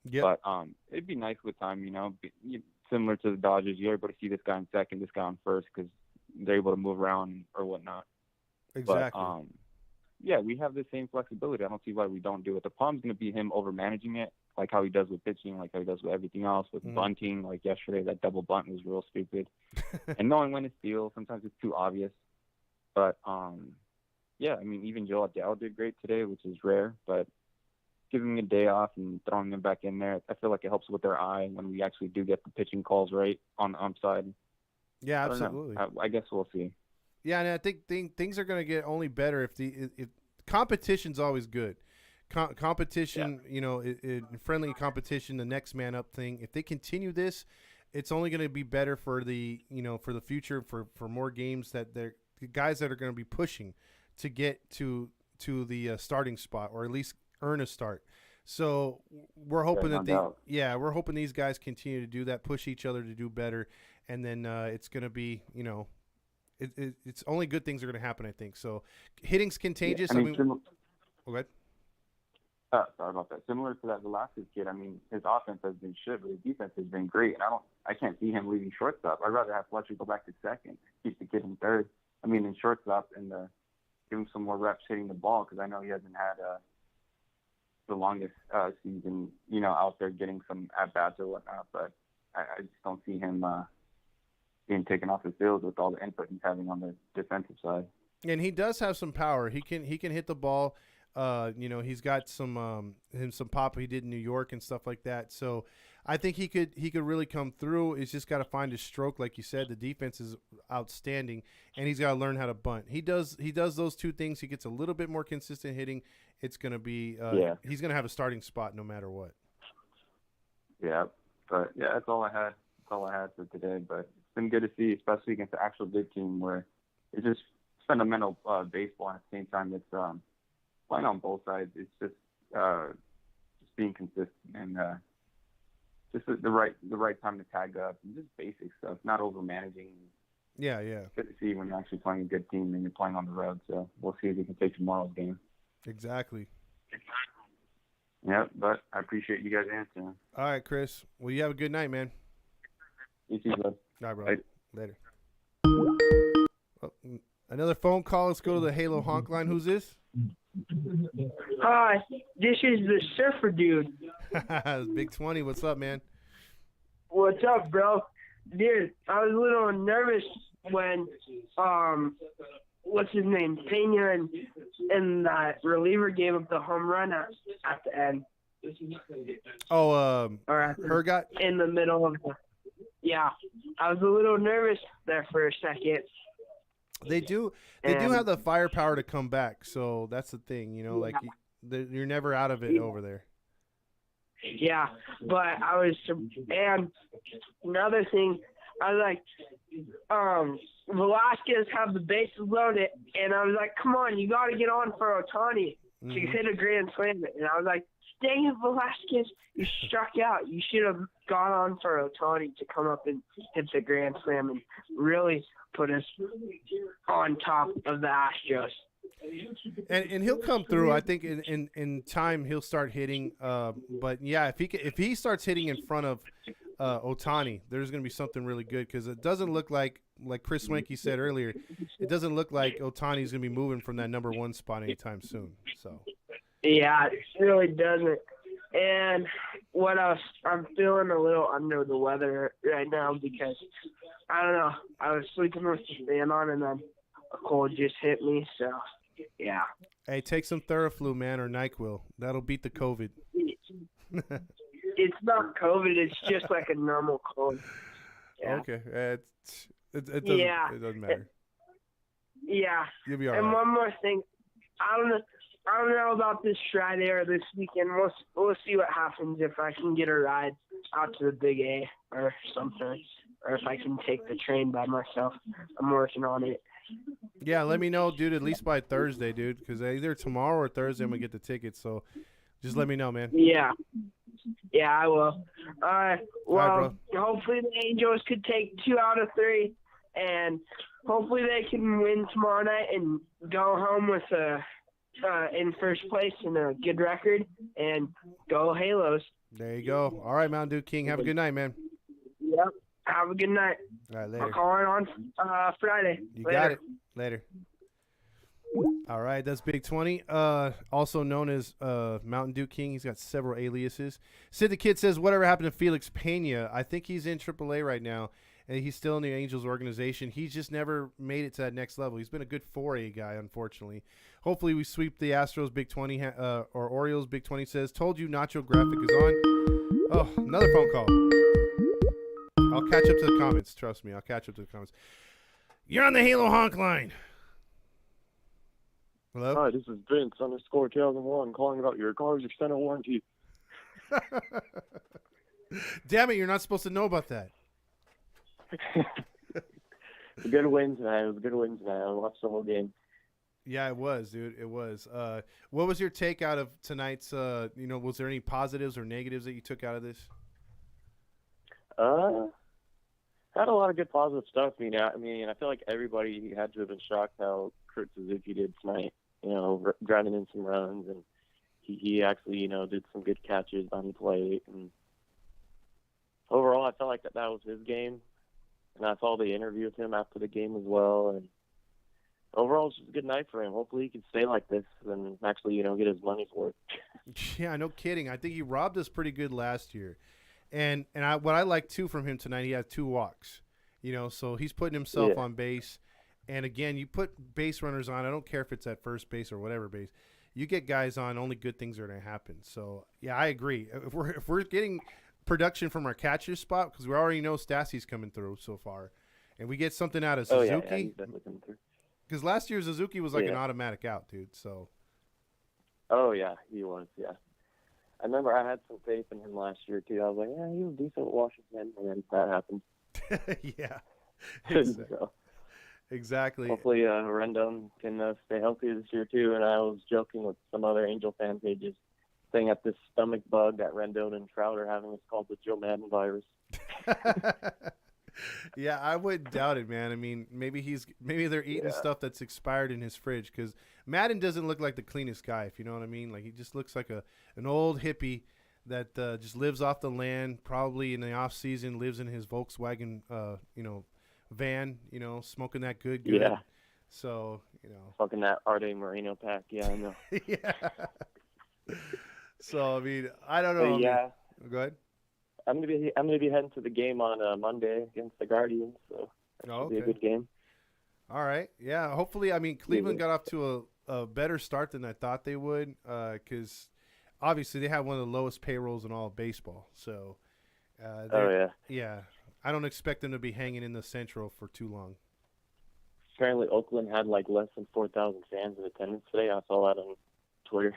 Yep. But it'd be nice with time, similar to the Dodgers, you're able to see this guy in second, this guy on first, because they're able to move around or whatnot. Exactly. But yeah, we have the same flexibility. I don't see why we don't do it. The problem's going to be him overmanaging it, like how he does with pitching, like how he does with everything else, with bunting. Like yesterday, that double bunt was real stupid. And knowing when to steal, sometimes it's too obvious. But yeah, I mean, even Joe Adele did great today, which is rare, but giving him a day off and throwing him back in there, I feel like it helps with their eye when we actually do get the pitching calls right on the ump side. Yeah, absolutely. I guess we'll see. Yeah, and I think things are going to get only better if competition's always good. Competition, friendly competition, the next man up thing. If they continue this, it's only going to be better for the future, for more games that the guys that are going to be pushing to get to the starting spot, or at least earn a start. So we're hoping we're hoping these guys continue to do that, push each other to do better, and then it's going to be, it's only good things are going to happen, I think. So hitting's contagious. Yeah, go ahead. Sorry about that. Similar to that Velasquez kid, I mean, his offense has been shit, but his defense has been great, and I can't see him leaving shortstop. I'd rather have Fletcher go back to second, keep the kid in third. I mean, in shortstop, and give him some more reps hitting the ball, because I know he hasn't had the longest season, out there getting some at-bats or whatnot, but I just don't see him being taken off the field with all the input he's having on the defensive side. And he does have some power. He can hit the ball. He's got some pop he did in New York and stuff like that. So I think he could really come through. He's just got to find his stroke, like you said. The defense is outstanding, and he's got to learn how to bunt. He does those two things. He gets a little bit more consistent hitting. It's gonna be he's gonna have a starting spot no matter what. Yeah, but yeah, that's all I had. That's all I had for today. But it's been good to see, especially against the actual good team, where it's just fundamental baseball. At the same time, it's playing on both sides. It's just being consistent and just the right time to tag up and just basic stuff, not over managing. Yeah. Good to see when you're actually playing a good team and you're playing on the road. So we'll see if we can take tomorrow's game. Exactly. Yeah, but I appreciate you guys answering. All right, Chris. Well, you have a good night, man. You too, bud. All right, bro. Bye. Later. Oh, another phone call. Let's go to the Halo Honk line. Who's this? Hi, this is the surfer dude. Big 20. What's up, man? What's up, bro? Dude, I was a little nervous when what's his name, Pena and that reliever gave up the home run at the end. Oh, or her guy. in the middle of the. Yeah, I was a little nervous there for a second. They do And, have the firepower to come back. So that's the thing, like you're never out of it Yeah. over there. Yeah, but I was, and another thing, I was like, Velasquez have the bases loaded, and I was like, come on, you got to get on for Ohtani to hit a grand slam. And I was like, dang it, Velasquez, you struck out. You should have gone on for Ohtani to come up and hit the grand slam and really put us on top of the Astros. And he'll come through. I think in time he'll start hitting. But yeah, if he starts hitting in front of Ohtani, there's going to be something really good because it doesn't look like Chris Wenke said earlier, it doesn't look like Ohtani's going to be moving from that number 1 spot anytime soon. So yeah, it really doesn't. And what else? I'm feeling a little under the weather right now because I don't know. I was sleeping with the fan on, and then a cold just hit me. So yeah. Hey, take some Theraflu, man, or NyQuil. That'll beat the COVID. It's not COVID. It's just like a normal cold. Yeah. Okay, it doesn't it doesn't matter. Yeah. You'll be all And right. one more thing, I don't know about this Friday or this weekend. We'll see what happens if I can get a ride out to the Big A or something, or if I can take the train by myself. I'm working on it. Yeah, let me know, dude. At least by Thursday, dude, because either tomorrow or Thursday I'm gonna get the tickets. So just let me know, man. Yeah. Yeah, I will. Well, All right, hopefully the Angels could take 2 out of 3, and hopefully they can win tomorrow night and go home with in first place and a good record, and go Halos. There you go. All right, Mountain Dew King. Have a good night, man. Yep. Have a good night. All right, I'll later. call in on Friday. You Later. got it. Later. All right, that's Big 20, also known as Mountain Dew King. He's got several aliases. Sid the Kid says, whatever happened to Felix Pena? I think he's in AAA right now, and he's still in the Angels organization. He's just never made it to that next level. He's been a good 4A guy, unfortunately. Hopefully we sweep the Astros Big 20, or Orioles Big 20 says, told you Nacho Graphic is on. Oh, another phone call. I'll catch up to the comments. Trust me, I'll catch up to the comments. You're on the Halo Honk line. Hello? Hi, this is Vince _2001 calling about your car's extended warranty. Damn it, you're not supposed to know about that. It's a good win tonight. It was a good win tonight. I watched the whole game. Yeah, it was, dude. It was. What was your take out of tonight's, was there any positives or negatives that you took out of this? Had a lot of good positive stuff. I mean, I feel like everybody had to have been shocked how Kurt Suzuki did tonight. Grinding in some runs, and he actually, did some good catches on the plate. And overall, I felt like that was his game. And I saw the interview with him after the game as well. And overall, it's just a good night for him. Hopefully, he can stay like this and actually, get his money's worth. Yeah, no kidding. I think he robbed us pretty good last year. And what I like too from him tonight, he had 2 walks. So he's putting himself on base. And again, you put base runners on. I don't care if it's at first base or whatever base. You get guys on, only good things are going to happen. So yeah, I agree. If we're getting production from our catcher spot, because we already know Stassi's coming through so far, and we get something out of Suzuki. Oh yeah, he's definitely coming through. Because last year Suzuki was like an automatic out, dude. So. Oh yeah, he was. Yeah. I remember I had some faith in him last year too. I was like, yeah, he was decent with Washington, and then that happened. Yeah. Exactly. So, exactly. hopefully, Rendon can stay healthy this year too. And I was joking with some other Angel fan pages, saying that this stomach bug that Rendon and Trout are having is called the Joe Madden virus. Yeah, I wouldn't doubt it, man. I mean, maybe they're eating stuff that's expired in his fridge, because Madden doesn't look like the cleanest guy, if you know what I mean. Like, he just looks like an old hippie that just lives off the land, probably in the off season lives in his Volkswagen, van, smoking that good. Yeah. So, Fucking that Arte Moreno pack. Yeah, I know. Yeah. So, I mean, I don't know. Yeah. Go ahead. I'm gonna be heading to the game on Monday against the Guardians, so that should be a good game. All right, yeah. Hopefully, I mean, Cleveland got off to a better start than I thought they would, because obviously they have one of the lowest payrolls in all of baseball. So, yeah, I don't expect them to be hanging in the Central for too long. Apparently, Oakland had like less than 4,000 fans in attendance today. I saw that on Twitter.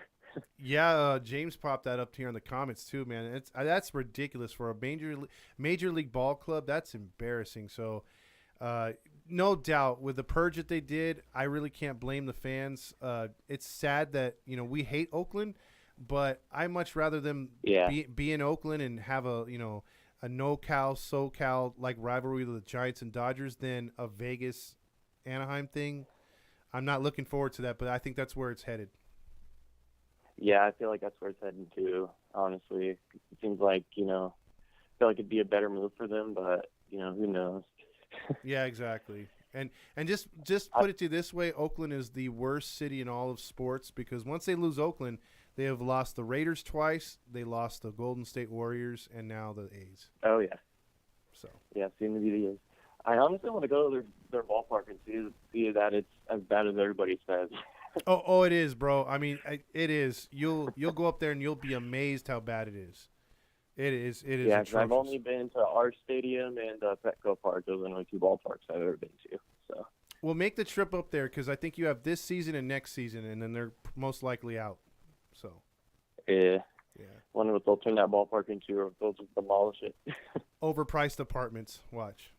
Yeah, James popped that up here in the comments too, man. That's ridiculous for a major league ball club. That's embarrassing. So, no doubt with the purge that they did, I really can't blame the fans. It's sad that we hate Oakland, but I much rather them be in Oakland and have a NoCal SoCal like rivalry with the Giants and Dodgers than a Vegas Anaheim thing. I'm not looking forward to that, but I think that's where it's headed. Yeah, I feel like that's where it's heading too. Honestly, it seems like I feel like it'd be a better move for them, but who knows? Yeah, exactly. And just put it to you this way: Oakland is the worst city in all of sports because once they lose Oakland, they have lost the Raiders twice, they lost the Golden State Warriors, and now the A's. Oh yeah. So yeah, seem to be the A's. I honestly want to go to their ballpark and see that it's as bad as everybody says. Oh, it is, bro. I mean, it is. You'll go up there and you'll be amazed how bad it is. It is. Yeah, because I've only been to our stadium and Petco Park. Those are the only two ballparks I've ever been to. So. Well, make the trip up there because I think you have this season and next season, and then they're most likely out. So. Yeah. Wonder what they'll turn that ballpark into, or if they'll just demolish it. Overpriced apartments. Watch.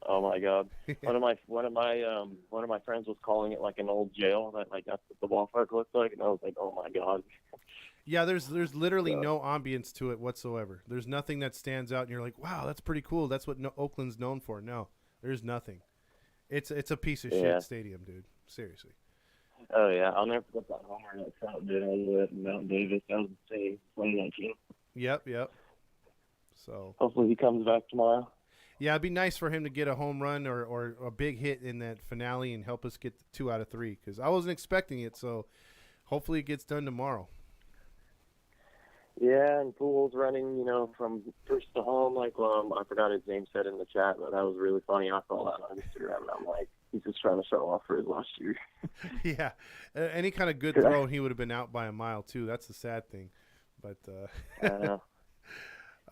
Oh my God! One of my friends was calling it like an old jail. That's what the ballpark looks like, and I was like, oh my God. Yeah, there's literally no ambience to it whatsoever. There's nothing that stands out, and you're like, wow, that's pretty cool. That's what Oakland's known for. No, there's nothing. It's a piece of shit stadium, dude. Seriously. Oh yeah, I'll never forget that homer that Trout did over at Mount Davis. That was insane. 2019. Yep. So hopefully he comes back tomorrow. Yeah, it'd be nice for him to get a home run or a big hit in that finale and help us get 2 out of 3 because I wasn't expecting it. So hopefully it gets done tomorrow. Yeah, and Poole's running, from first to home. I forgot his name said in the chat, but that was really funny. I saw that on Instagram, and I'm like, he's just trying to show off for his last year. Yeah, any kind of good throw, he would have been out by a mile too. That's the sad thing. But I know.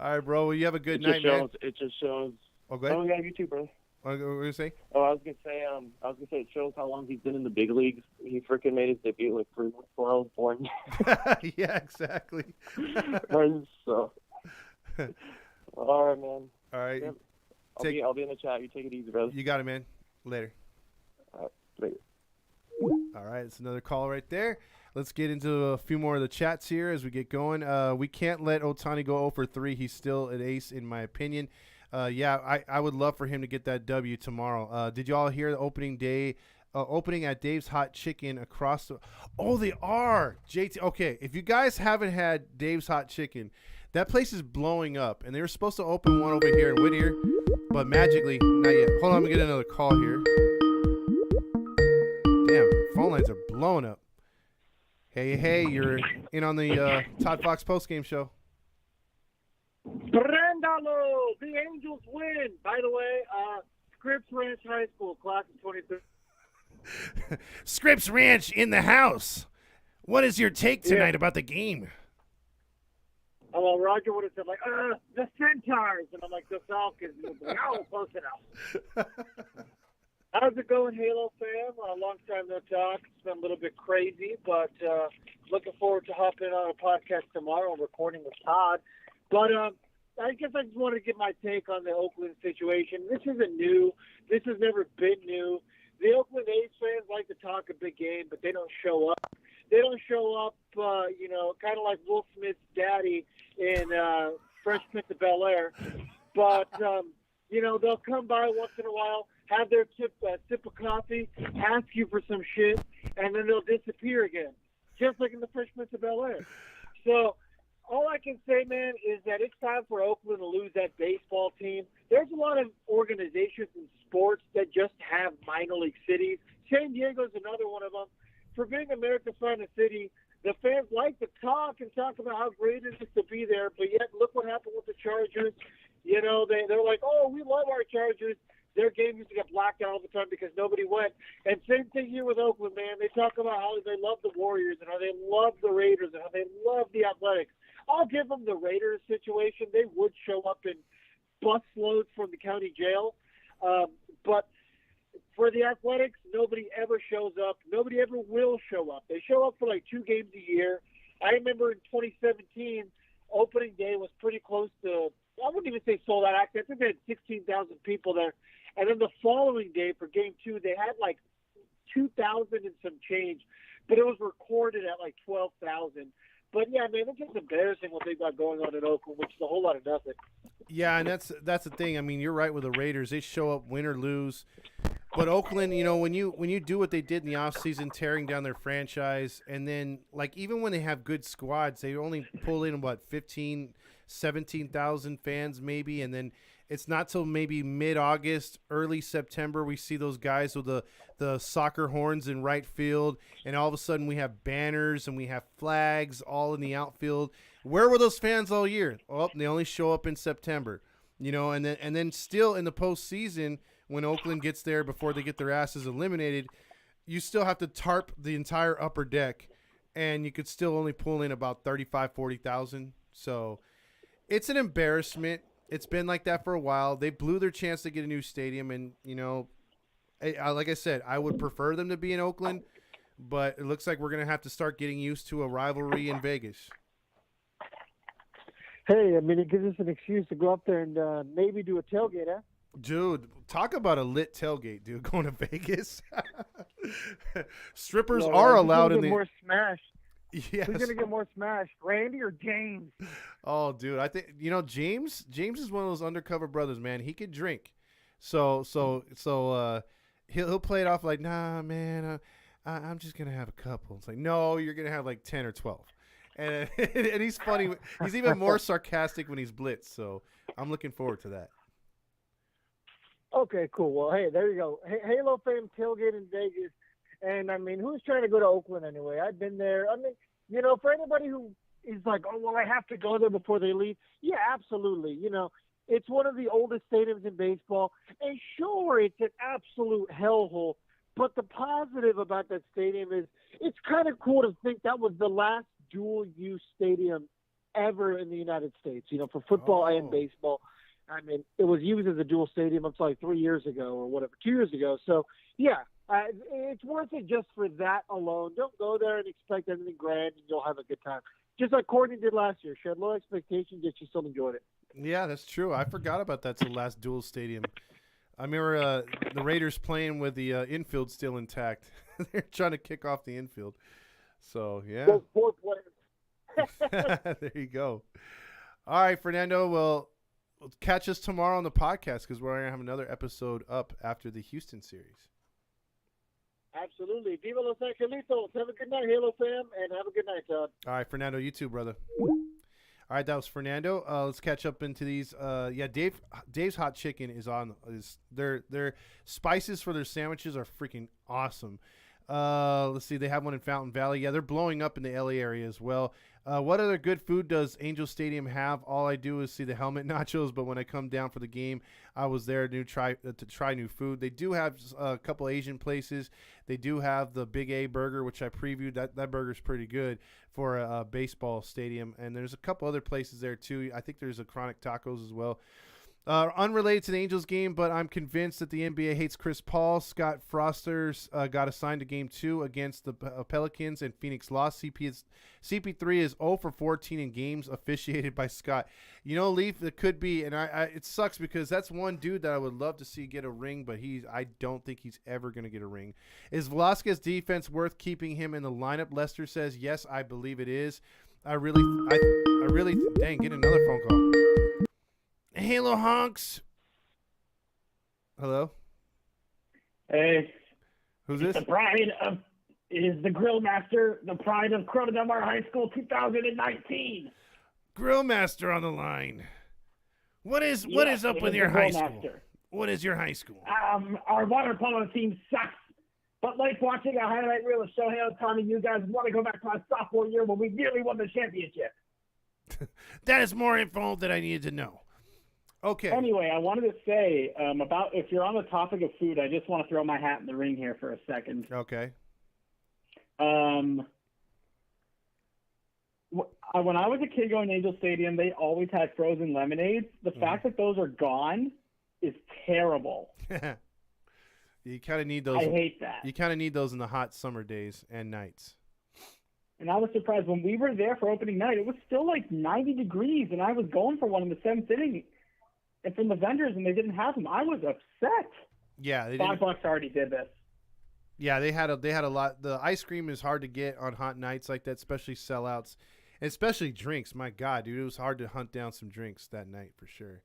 All right, bro. Well, you have a good night, man. It just shows. Oh, go ahead. Oh, yeah, you too, bro. What were you gonna say? Oh, I was gonna say it shows how long he's been in the big leagues. He freaking made his debut like 3 months before I was born. Yeah, exactly. So, all right, man. All right. Yep. I'll be in the chat. You take it easy, brother. You got it, man. Later. All right, later. All right, it's another call right there. Let's get into a few more of the chats here as we get going. We can't let Ohtani go 0 for 3. He's still an ace, in my opinion. I would love for him to get that W tomorrow. Did you all hear the opening day, opening at Dave's Hot Chicken across the – oh, they are. JT. Okay, if you guys haven't had Dave's Hot Chicken, that place is blowing up. And they were supposed to open one over here in Whittier, but magically, not yet. Hold on, I'm going to get another call here. Damn, phone lines are blowing up. Hey, you're in on the Todd Fox postgame show. Prendalo! The Angels win. By the way, Scripps Ranch High School, class of 23. Scripps Ranch in the house. What is your take tonight about the game? Oh, well, Roger would have said, the Centaurs. And I'm like, the Falcons. And he'll be like, oh, close enough. How's it going, Halo fam? A long time no talk. It's been a little bit crazy, but looking forward to hopping on a podcast tomorrow and recording with Todd. But I guess I just wanted to get my take on the Oakland situation. This isn't new. This has never been new. The Oakland A's fans like to talk a big game, but they don't show up. They don't show up, kind of like Will Smith's daddy in Fresh Prince of Bel-Air. But, they'll come by once in a while, have their sip of coffee, ask you for some shit, and then they'll disappear again, just like in the Fresh Prince of Bel-Air. So all I can say, man, is that it's time for Oakland to lose that baseball team. There's a lot of organizations in sports that just have minor league cities. San Diego's another one of them. For being America's finest city, the fans like to talk about how great it is to be there, but yet look what happened with the Chargers. They're like, oh, we love our Chargers. their game used to get blacked out all the time because nobody went. And same thing here with Oakland, man. They talk about how they love the Warriors and how they love the Raiders and how they love the Athletics. I'll give them the Raiders situation. They would show up in bus loads from the county jail. But for the Athletics, nobody ever shows up. Nobody ever will show up. They show up for like 2 games a year. I remember in 2017, opening day was pretty close to, I wouldn't even say sold out. Actually, I think they had 16,000 people there. And then the following day for game 2, they had like 2,000 and some change. But it was recorded at like 12,000. But yeah, man, it's just embarrassing what they've got going on in Oakland, which is a whole lot of nothing. Yeah, and that's the thing. I mean, you're right with the Raiders. They show up win or lose. But Oakland, you know, when you do what they did in the offseason, tearing down their franchise, and then, like, even when they have good squads, they only pull in, 17,000 fans maybe, and then it's not till maybe mid-August, early September, we see those guys with the soccer horns in right field, and all of a sudden we have banners and we have flags all in the outfield. Where were those fans all year? Oh, they only show up in September, you know, and then still in the postseason, when Oakland gets there before they get their asses eliminated, you still have to tarp the entire upper deck, and you could still only pull in about 40,000. So it's an embarrassment. It's been like that for a while. They blew their chance to get a new stadium, and, you know, like I said, I would prefer them to be in Oakland, but it looks like we're going to have to start getting used to a rivalry in Vegas. Hey, I mean, it gives us an excuse to go up there and maybe do a tailgate, huh? Dude, talk about a lit tailgate, dude, going to Vegas. Strippers are allowed in the... more smashed. Yes. Who's going to get more smashed, Randy or James? Oh, dude, I think, you know, James is one of those undercover brothers, man. He could drink. So he'll play it off like, nah, man, I'm just going to have a couple. It's like, no, you're going to have like 10 or 12. And he's funny. He's even more sarcastic when he's blitzed. So I'm looking forward to that. Okay, cool. Well, hey, there you go. Halo Fame tailgate in Vegas. And, I mean, who's trying to go to Oakland anyway? I've been there. I mean, you know, for anybody who is like, oh, well, I have to go there before they leave. Yeah, absolutely. You know, it's one of the oldest stadiums in baseball. And sure, it's an absolute hellhole. But the positive about that stadium is it's kind of cool to think that was the last dual-use stadium ever in the United States, you know, for football and baseball. I mean, it was used as a dual stadium up to like 3 years ago or whatever, 2 years ago. So, yeah, it's worth it just for that alone. Don't go there and expect anything grand, and you'll have a good time. Just like Courtney did last year. She had low expectations, yet she still enjoyed it. Yeah, that's true. I forgot about that's the last dual stadium. I remember the Raiders playing with the infield still intact. They're trying to kick off the infield. So, yeah. Those 4 players. There you go. All right, Fernando, well, catch us tomorrow on the podcast because we're going to have another episode up after the Houston series. Absolutely. Viva Los Angelitos. Have a good night, Halo fam, and have a good night, Todd. All right, Fernando, you too, brother. All right, that was Fernando. Let's catch up into these. Yeah, Dave's Hot Chicken is on. Their spices for their sandwiches are freaking awesome. Let's see, they have one in Fountain Valley. Yeah, they're blowing up in the LA area as well. What other good food does Angel Stadium have? All I do is see the helmet nachos, but when I come down for the game, I was there to try new food. They do have a couple Asian places. They do have the Big A Burger, which I previewed. That burger's pretty good for a baseball stadium. And there's a couple other places there, too. I think there's a Chronic Tacos as well. Unrelated to the Angels game, but I'm convinced that the NBA hates Chris Paul. Scott Froster's got assigned to Game 2 against the Pelicans, and Phoenix lost. CP3 is 0 for 14 in games officiated by Scott. You know, Leaf, it could be, and it sucks because that's one dude that I would love to see get a ring, but I don't think he's ever going to get a ring. Is Velasquez's defense worth keeping him in the lineup? Lester says, yes, I believe it is. I really, dang, get another phone call. Halo Honks. Hello? Hey. Who's this? The pride of is the Grill Master, the pride of Corona Del Mar High School 2019. Grill Master on the line. What is up with your high school? What is your high school? Our water polo team sucks. But like watching a highlight reel of Shohei Ohtani, you guys want to go back to our sophomore year when we nearly won the championship. That is more info that I needed to know. Okay. Anyway, I wanted to say about if you're on the topic of food, I just want to throw my hat in the ring here for a second. Okay. When I was a kid going to Angel Stadium, they always had frozen lemonades. The fact that those are gone is terrible. You kind of need those. I hate that. You kind of need those in the hot summer days and nights. And I was surprised when we were there for opening night. It was still like 90 degrees, and I was going for one in the seventh inning, and from the vendors, and they didn't have them. I was upset. Yeah, they $5 already did this. Yeah, they had a lot. The ice cream is hard to get on hot nights like that, especially sellouts, and especially drinks. My God, dude, it was hard to hunt down some drinks that night for sure.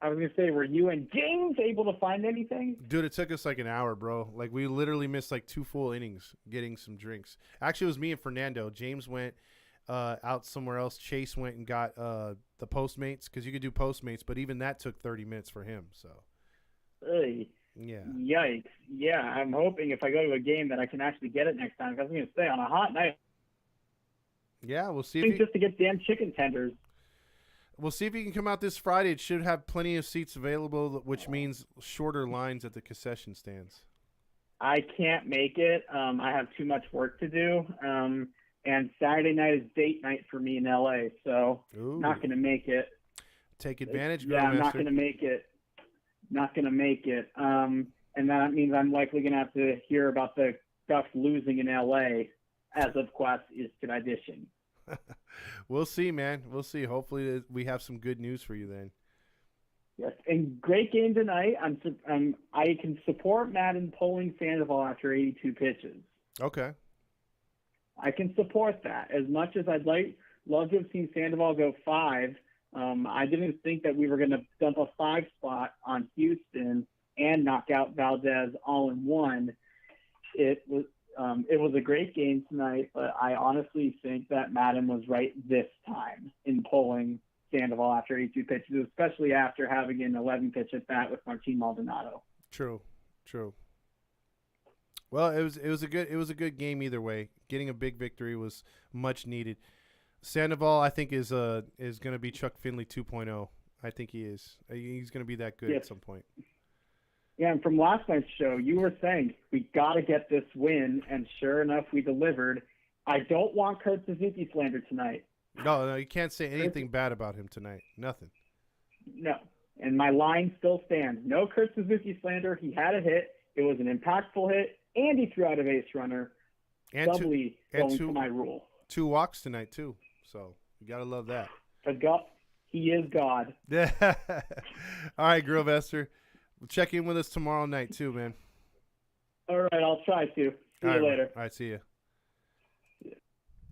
I was gonna say, were you and James able to find anything? Dude, it took us like an hour, bro. Like we literally missed like 2 full innings getting some drinks. Actually, it was me and Fernando. James went out somewhere else. Chase went and got the Postmates because you could do Postmates, but even that took 30 minutes for him. So. Hey. Yeah. Yikes. Yeah, I'm hoping if I go to a game that I can actually get it next time. Because I'm going to stay on a hot night. Yeah, we'll see. Just to get damn chicken tenders. We'll see if you can come out this Friday. It should have plenty of seats available, which means shorter lines at the concession stands. I can't make it. I have too much work to do. And Saturday night is date night for me in L.A., so not going to make it. Take advantage, Yeah, I'm not going to make it. Not going to make it. And that means I'm likely going to have to hear about the Ducks losing in L.A. as of Quest is tradition. We'll see, man. We'll see. Hopefully we have some good news for you then. Yes, and great game tonight. I can support Madden pulling Sandoval after 82 pitches. Okay. I can support that. As much as I'd love to have seen Sandoval go 5, I didn't think that we were going to dump a 5 spot on Houston and knock out Valdez all in one. It was a great game tonight, but I honestly think that Madden was right this time in pulling Sandoval after 82 pitches, especially after having an 11-pitch at bat with Martin Maldonado. True. Well, it was a good game either way. Getting a big victory was much needed. Sandoval, I think, is going to be Chuck Finley 2.0. I think he is. He's going to be that good at some point. Yeah, and from last night's show, you were saying we got to get this win, and sure enough, we delivered. I don't want Kurt Suzuki slander tonight. No, you can't say anything bad about him tonight. Nothing. No, and my line still stands. No Kurt Suzuki slander. He had a hit. It was an impactful hit, and he threw out a base runner. And doubly going to my rule. 2 walks tonight too, so you gotta love that. But God, he is God. All right, Grillvester. We'll check in with us tomorrow night too, man. All right, I'll try to. See you later. All right, see you.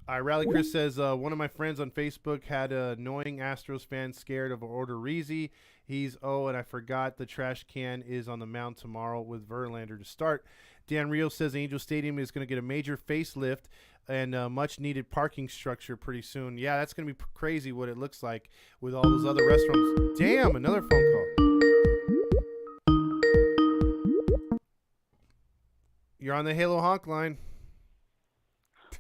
All right, Rally Chris says, one of my friends on Facebook had an annoying Astros fan scared of Odorizzi. And I forgot the trash can is on the mound tomorrow with Verlander to start. Dan Rio says Angel Stadium is going to get a major facelift and a much-needed parking structure pretty soon. Yeah, that's going to be crazy what it looks like with all those other restaurants. Damn, another phone call. You're on the Halo Honk line.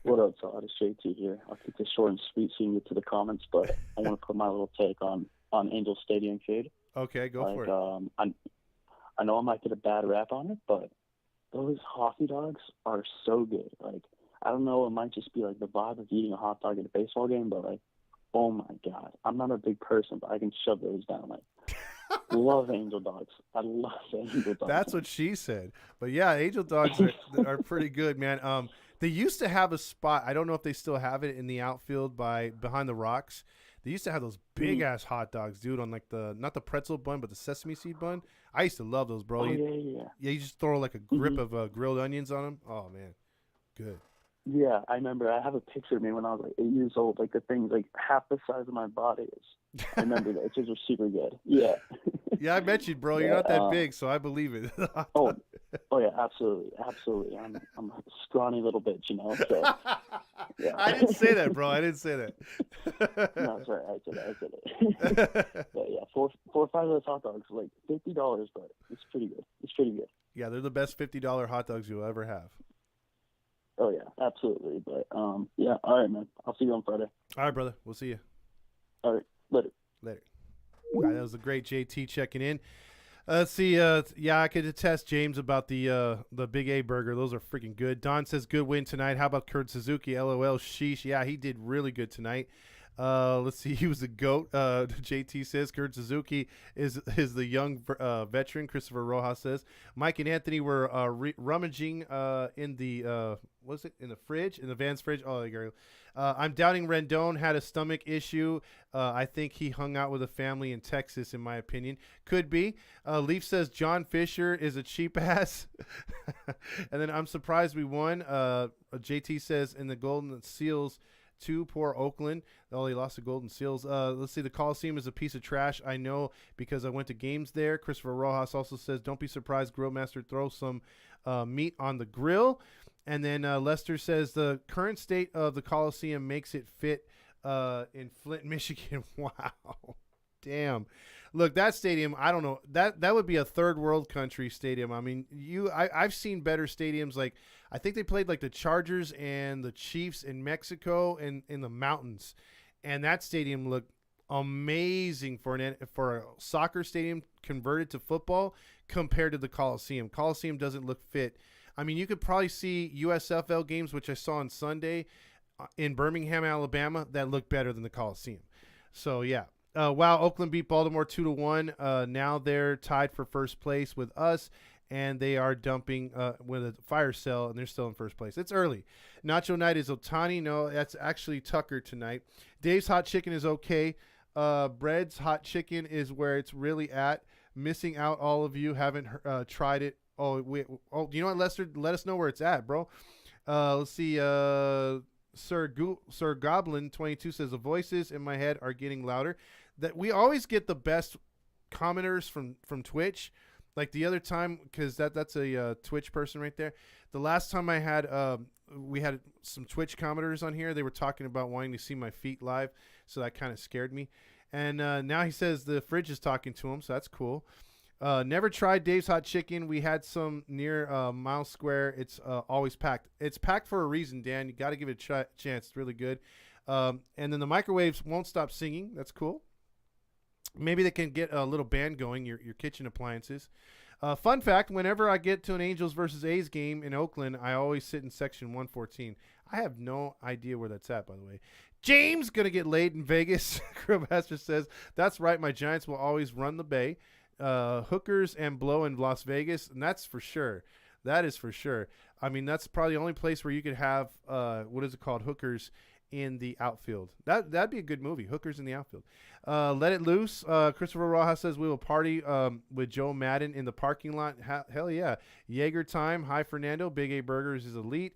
What up, Todd? It's JT here. I'll keep this short and sweet so you can get to the comments, but I want to put my little take on Angel Stadium food. Okay, go for it. I know I might get a bad rap on it, but those hockey dogs are so good. Like, I don't know, it might just be like the vibe of eating a hot dog at a baseball game, but like, oh my God. I'm not a big person, but I can shove those down. Like, love Angel Dogs. I love Angel Dogs. That's what she said. But yeah, Angel Dogs are pretty good, man. They used to have a spot. I don't know if they still have it in the outfield behind the rocks. They used to have those big ass hot dogs, dude, on like not the pretzel bun, but the sesame seed bun. I used to love those, bro. Yeah, you just throw like a grip of grilled onions on them. Oh man, good. Yeah, I remember. I have a picture of me when I was like 8 years old. Like the thing's like half the size of my body is. I remember that. Those were super good. Yeah. Yeah, I bet you, bro. You're not that big, so I believe it. oh yeah, absolutely. I'm a scrawny little bitch, you know. So, yeah. I didn't say that, bro. I didn't say that. No, sorry, I said it. But yeah, 4 or 5 of those hot dogs, like $50, but it's pretty good. It's pretty good. Yeah, they're the best $50 hot dogs you'll ever have. Oh yeah, absolutely. But yeah, all right, man. I'll see you on Friday. All right, brother. We'll see you. All right, later. Later. That was a great JT checking in. Let's see. Yeah, I could attest, James, about the Big A burger. Those are freaking good. Don says good win tonight. How about Kurt Suzuki? LOL. Sheesh. Yeah, he did really good tonight. Let's see. He was a goat. JT says Kurt Suzuki is the young veteran. Christopher Rojas says Mike and Anthony were rummaging in the was it in the fridge, in the van's fridge? Oh, there you go. I'm doubting Rendon had a stomach issue. I think he hung out with a family in Texas, in my opinion. Could be. Leaf says John Fisher is a cheap ass. And then I'm surprised we won. JT says in the Golden Seals, too, poor Oakland. Oh, they lost the Golden Seals. Let's see. The Coliseum is a piece of trash. I know because I went to games there. Christopher Rojas also says, don't be surprised. Grillmaster throws some meat on the grill. And then Lester says the current state of the Coliseum makes it fit in Flint, Michigan. Wow. Damn. Look, that stadium, I don't know. That would be a third world country stadium. I mean, I've seen better stadiums. Like, I think they played like the Chargers and the Chiefs in Mexico and in the mountains. And that stadium looked amazing for a soccer stadium converted to football compared to the Coliseum. Coliseum doesn't look fit. I mean, you could probably see USFL games, which I saw on Sunday in Birmingham, Alabama, that look better than the Coliseum. So, yeah. Wow, Oakland beat Baltimore 2-1. Now they're tied for first place with us, and they are dumping with a fire sale, and they're still in first place. It's early. Nacho Night is Otani. No, that's actually Tucker tonight. Dave's Hot Chicken is okay. Bread's Hot Chicken is where it's really at. Missing out, all of you haven't tried it. Oh, wait. Oh, you know what, Lester? Let us know where it's at, bro. Let's see. Sir Goblin 22 says the voices in my head are getting louder. That we always get the best commenters from Twitch. Like the other time, because that's a Twitch person right there. The last time I had we had some Twitch commenters on here. They were talking about wanting to see my feet live, so that kind of scared me. And now he says the fridge is talking to him, so that's cool. Never tried Dave's Hot Chicken. We had some near Mile Square. It's always packed. It's packed for a reason, Dan. You got to give it a chance. It's really good. And then the microwaves won't stop singing. That's cool. Maybe they can get a little band going, your kitchen appliances. Fun fact, whenever I get to an Angels versus A's game in Oakland, I always sit in section 114. I have no idea where that's at, by the way. James going to get laid in Vegas. Grillmaster says, that's right, my Giants will always run the Bay. Hookers and blow in Las Vegas, and that's for sure. That is for sure. I mean, that's probably the only place where you could have what is it called, hookers in the outfield. That'd be a good movie, Hookers in the Outfield. Let It Loose. Christopher Rojas says we will party with Joe Madden in the parking lot. Hell yeah. Jaeger time. Hi Fernando. Big A Burgers is elite.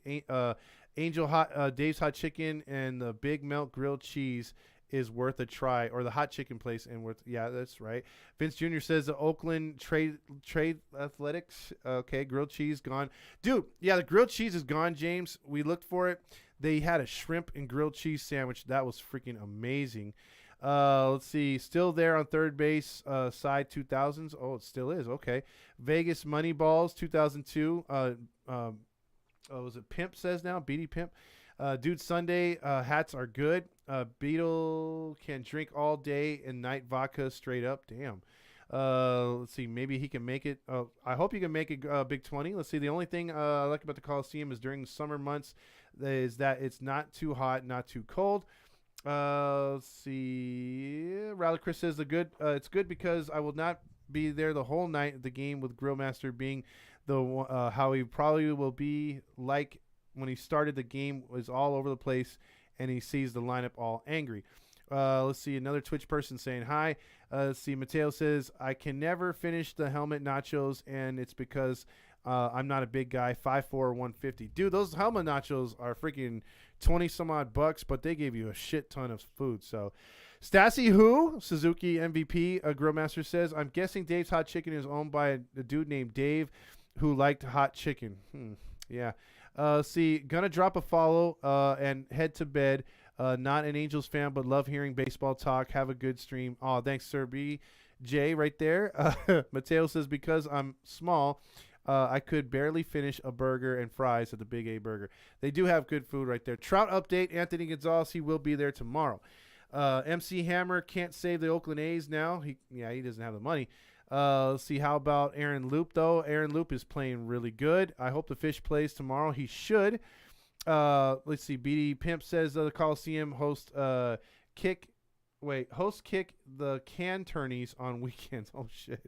Angel Hot Dave's Hot Chicken and the Big Melt grilled cheese is worth a try, or the hot chicken place and worth. Yeah, that's right. Vince Jr. says the Oakland trade athletics. Okay, grilled cheese gone, dude. Yeah, the grilled cheese is gone, James. We looked for it. They had a shrimp and grilled cheese sandwich that was freaking amazing. Let's see, still there on third base side 2000s. Oh, it still is. Okay, Vegas Moneyballs 2002. Was it Pimp says now? BD Pimp. Dude, Sunday hats are good. Beetle can drink all day and night vodka straight up. Damn. Let's see. Maybe he can make it. I hope he can make it Big 20. Let's see. The only thing I like about the Coliseum is during the summer months is that it's not too hot, not too cold. Let's see. Rally Chris says it's good because I will not be there the whole night at the game with Grillmaster being the how he probably will be like when he started the game was all over the place and he sees the lineup all angry. Let's see, another Twitch person saying hi. Let's see, Mateo says, I can never finish the helmet nachos, and it's because I'm not a big guy, 5'4", 150. Dude, those helmet nachos are freaking 20-some-odd bucks, but they gave you a shit ton of food. So, Stassi who? Suzuki MVP, Grillmaster says, I'm guessing Dave's Hot Chicken is owned by a dude named Dave who liked hot chicken. Yeah. See, gonna drop a follow and head to bed. Not an Angels fan, but love hearing baseball talk. Have a good stream. Oh, thanks, Sir B. J right there. Mateo says, because I'm small, I could barely finish a burger and fries at the Big A Burger. They do have good food right there. Trout update, Anthony Gonzalez, he will be there tomorrow. MC Hammer can't save the Oakland A's now. He doesn't have the money. Let's see. How about Aaron Loop, though? Aaron Loop is playing really good. I hope the Fish plays tomorrow. He should. Let's see. BD Pimp says the Coliseum host kick the can turnies on weekends. Oh, shit.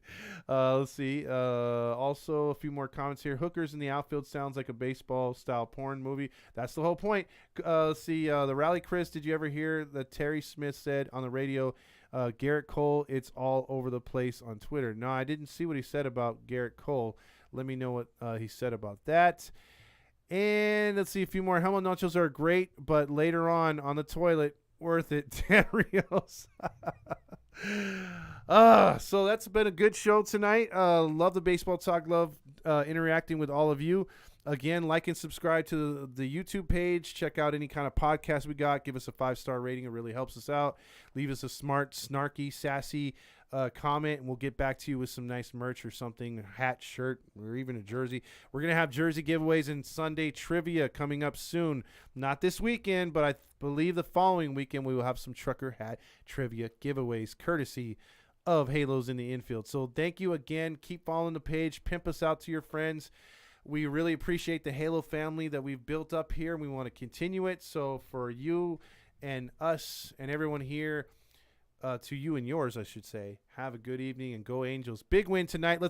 Let's see. Also, a few more comments here. Hookers in the outfield sounds like a baseball-style porn movie. That's the whole point. Let's see. The Rally Chris, did you ever hear that Terry Smith said on the radio, Garrett Cole, it's all over the place on Twitter? No, I didn't see what he said about Garrett Cole. Let me know what he said about that. And let's see. A few more. Helmet nachos are great, but later on the toilet, worth it. 10 reals. So that's been a good show tonight. Love the baseball talk. Love interacting with all of you. Again, like and subscribe to the YouTube page. Check out any kind of podcast we got. Give us a 5-star rating. It really helps us out. Leave us a smart, snarky, sassy comment, and we'll get back to you with some nice merch or something, a hat, shirt, or even a jersey. We're going to have jersey giveaways and Sunday trivia coming up soon. Not this weekend, but I believe the following weekend we will have some trucker hat trivia giveaways courtesy of Halos in the Infield. So thank you again. Keep following the page. Pimp us out to your friends. We really appreciate the Halo family that we've built up here, and we want to continue it. So for you and us and everyone here, to you and yours, I should say, have a good evening and go Angels. Big win tonight. Let's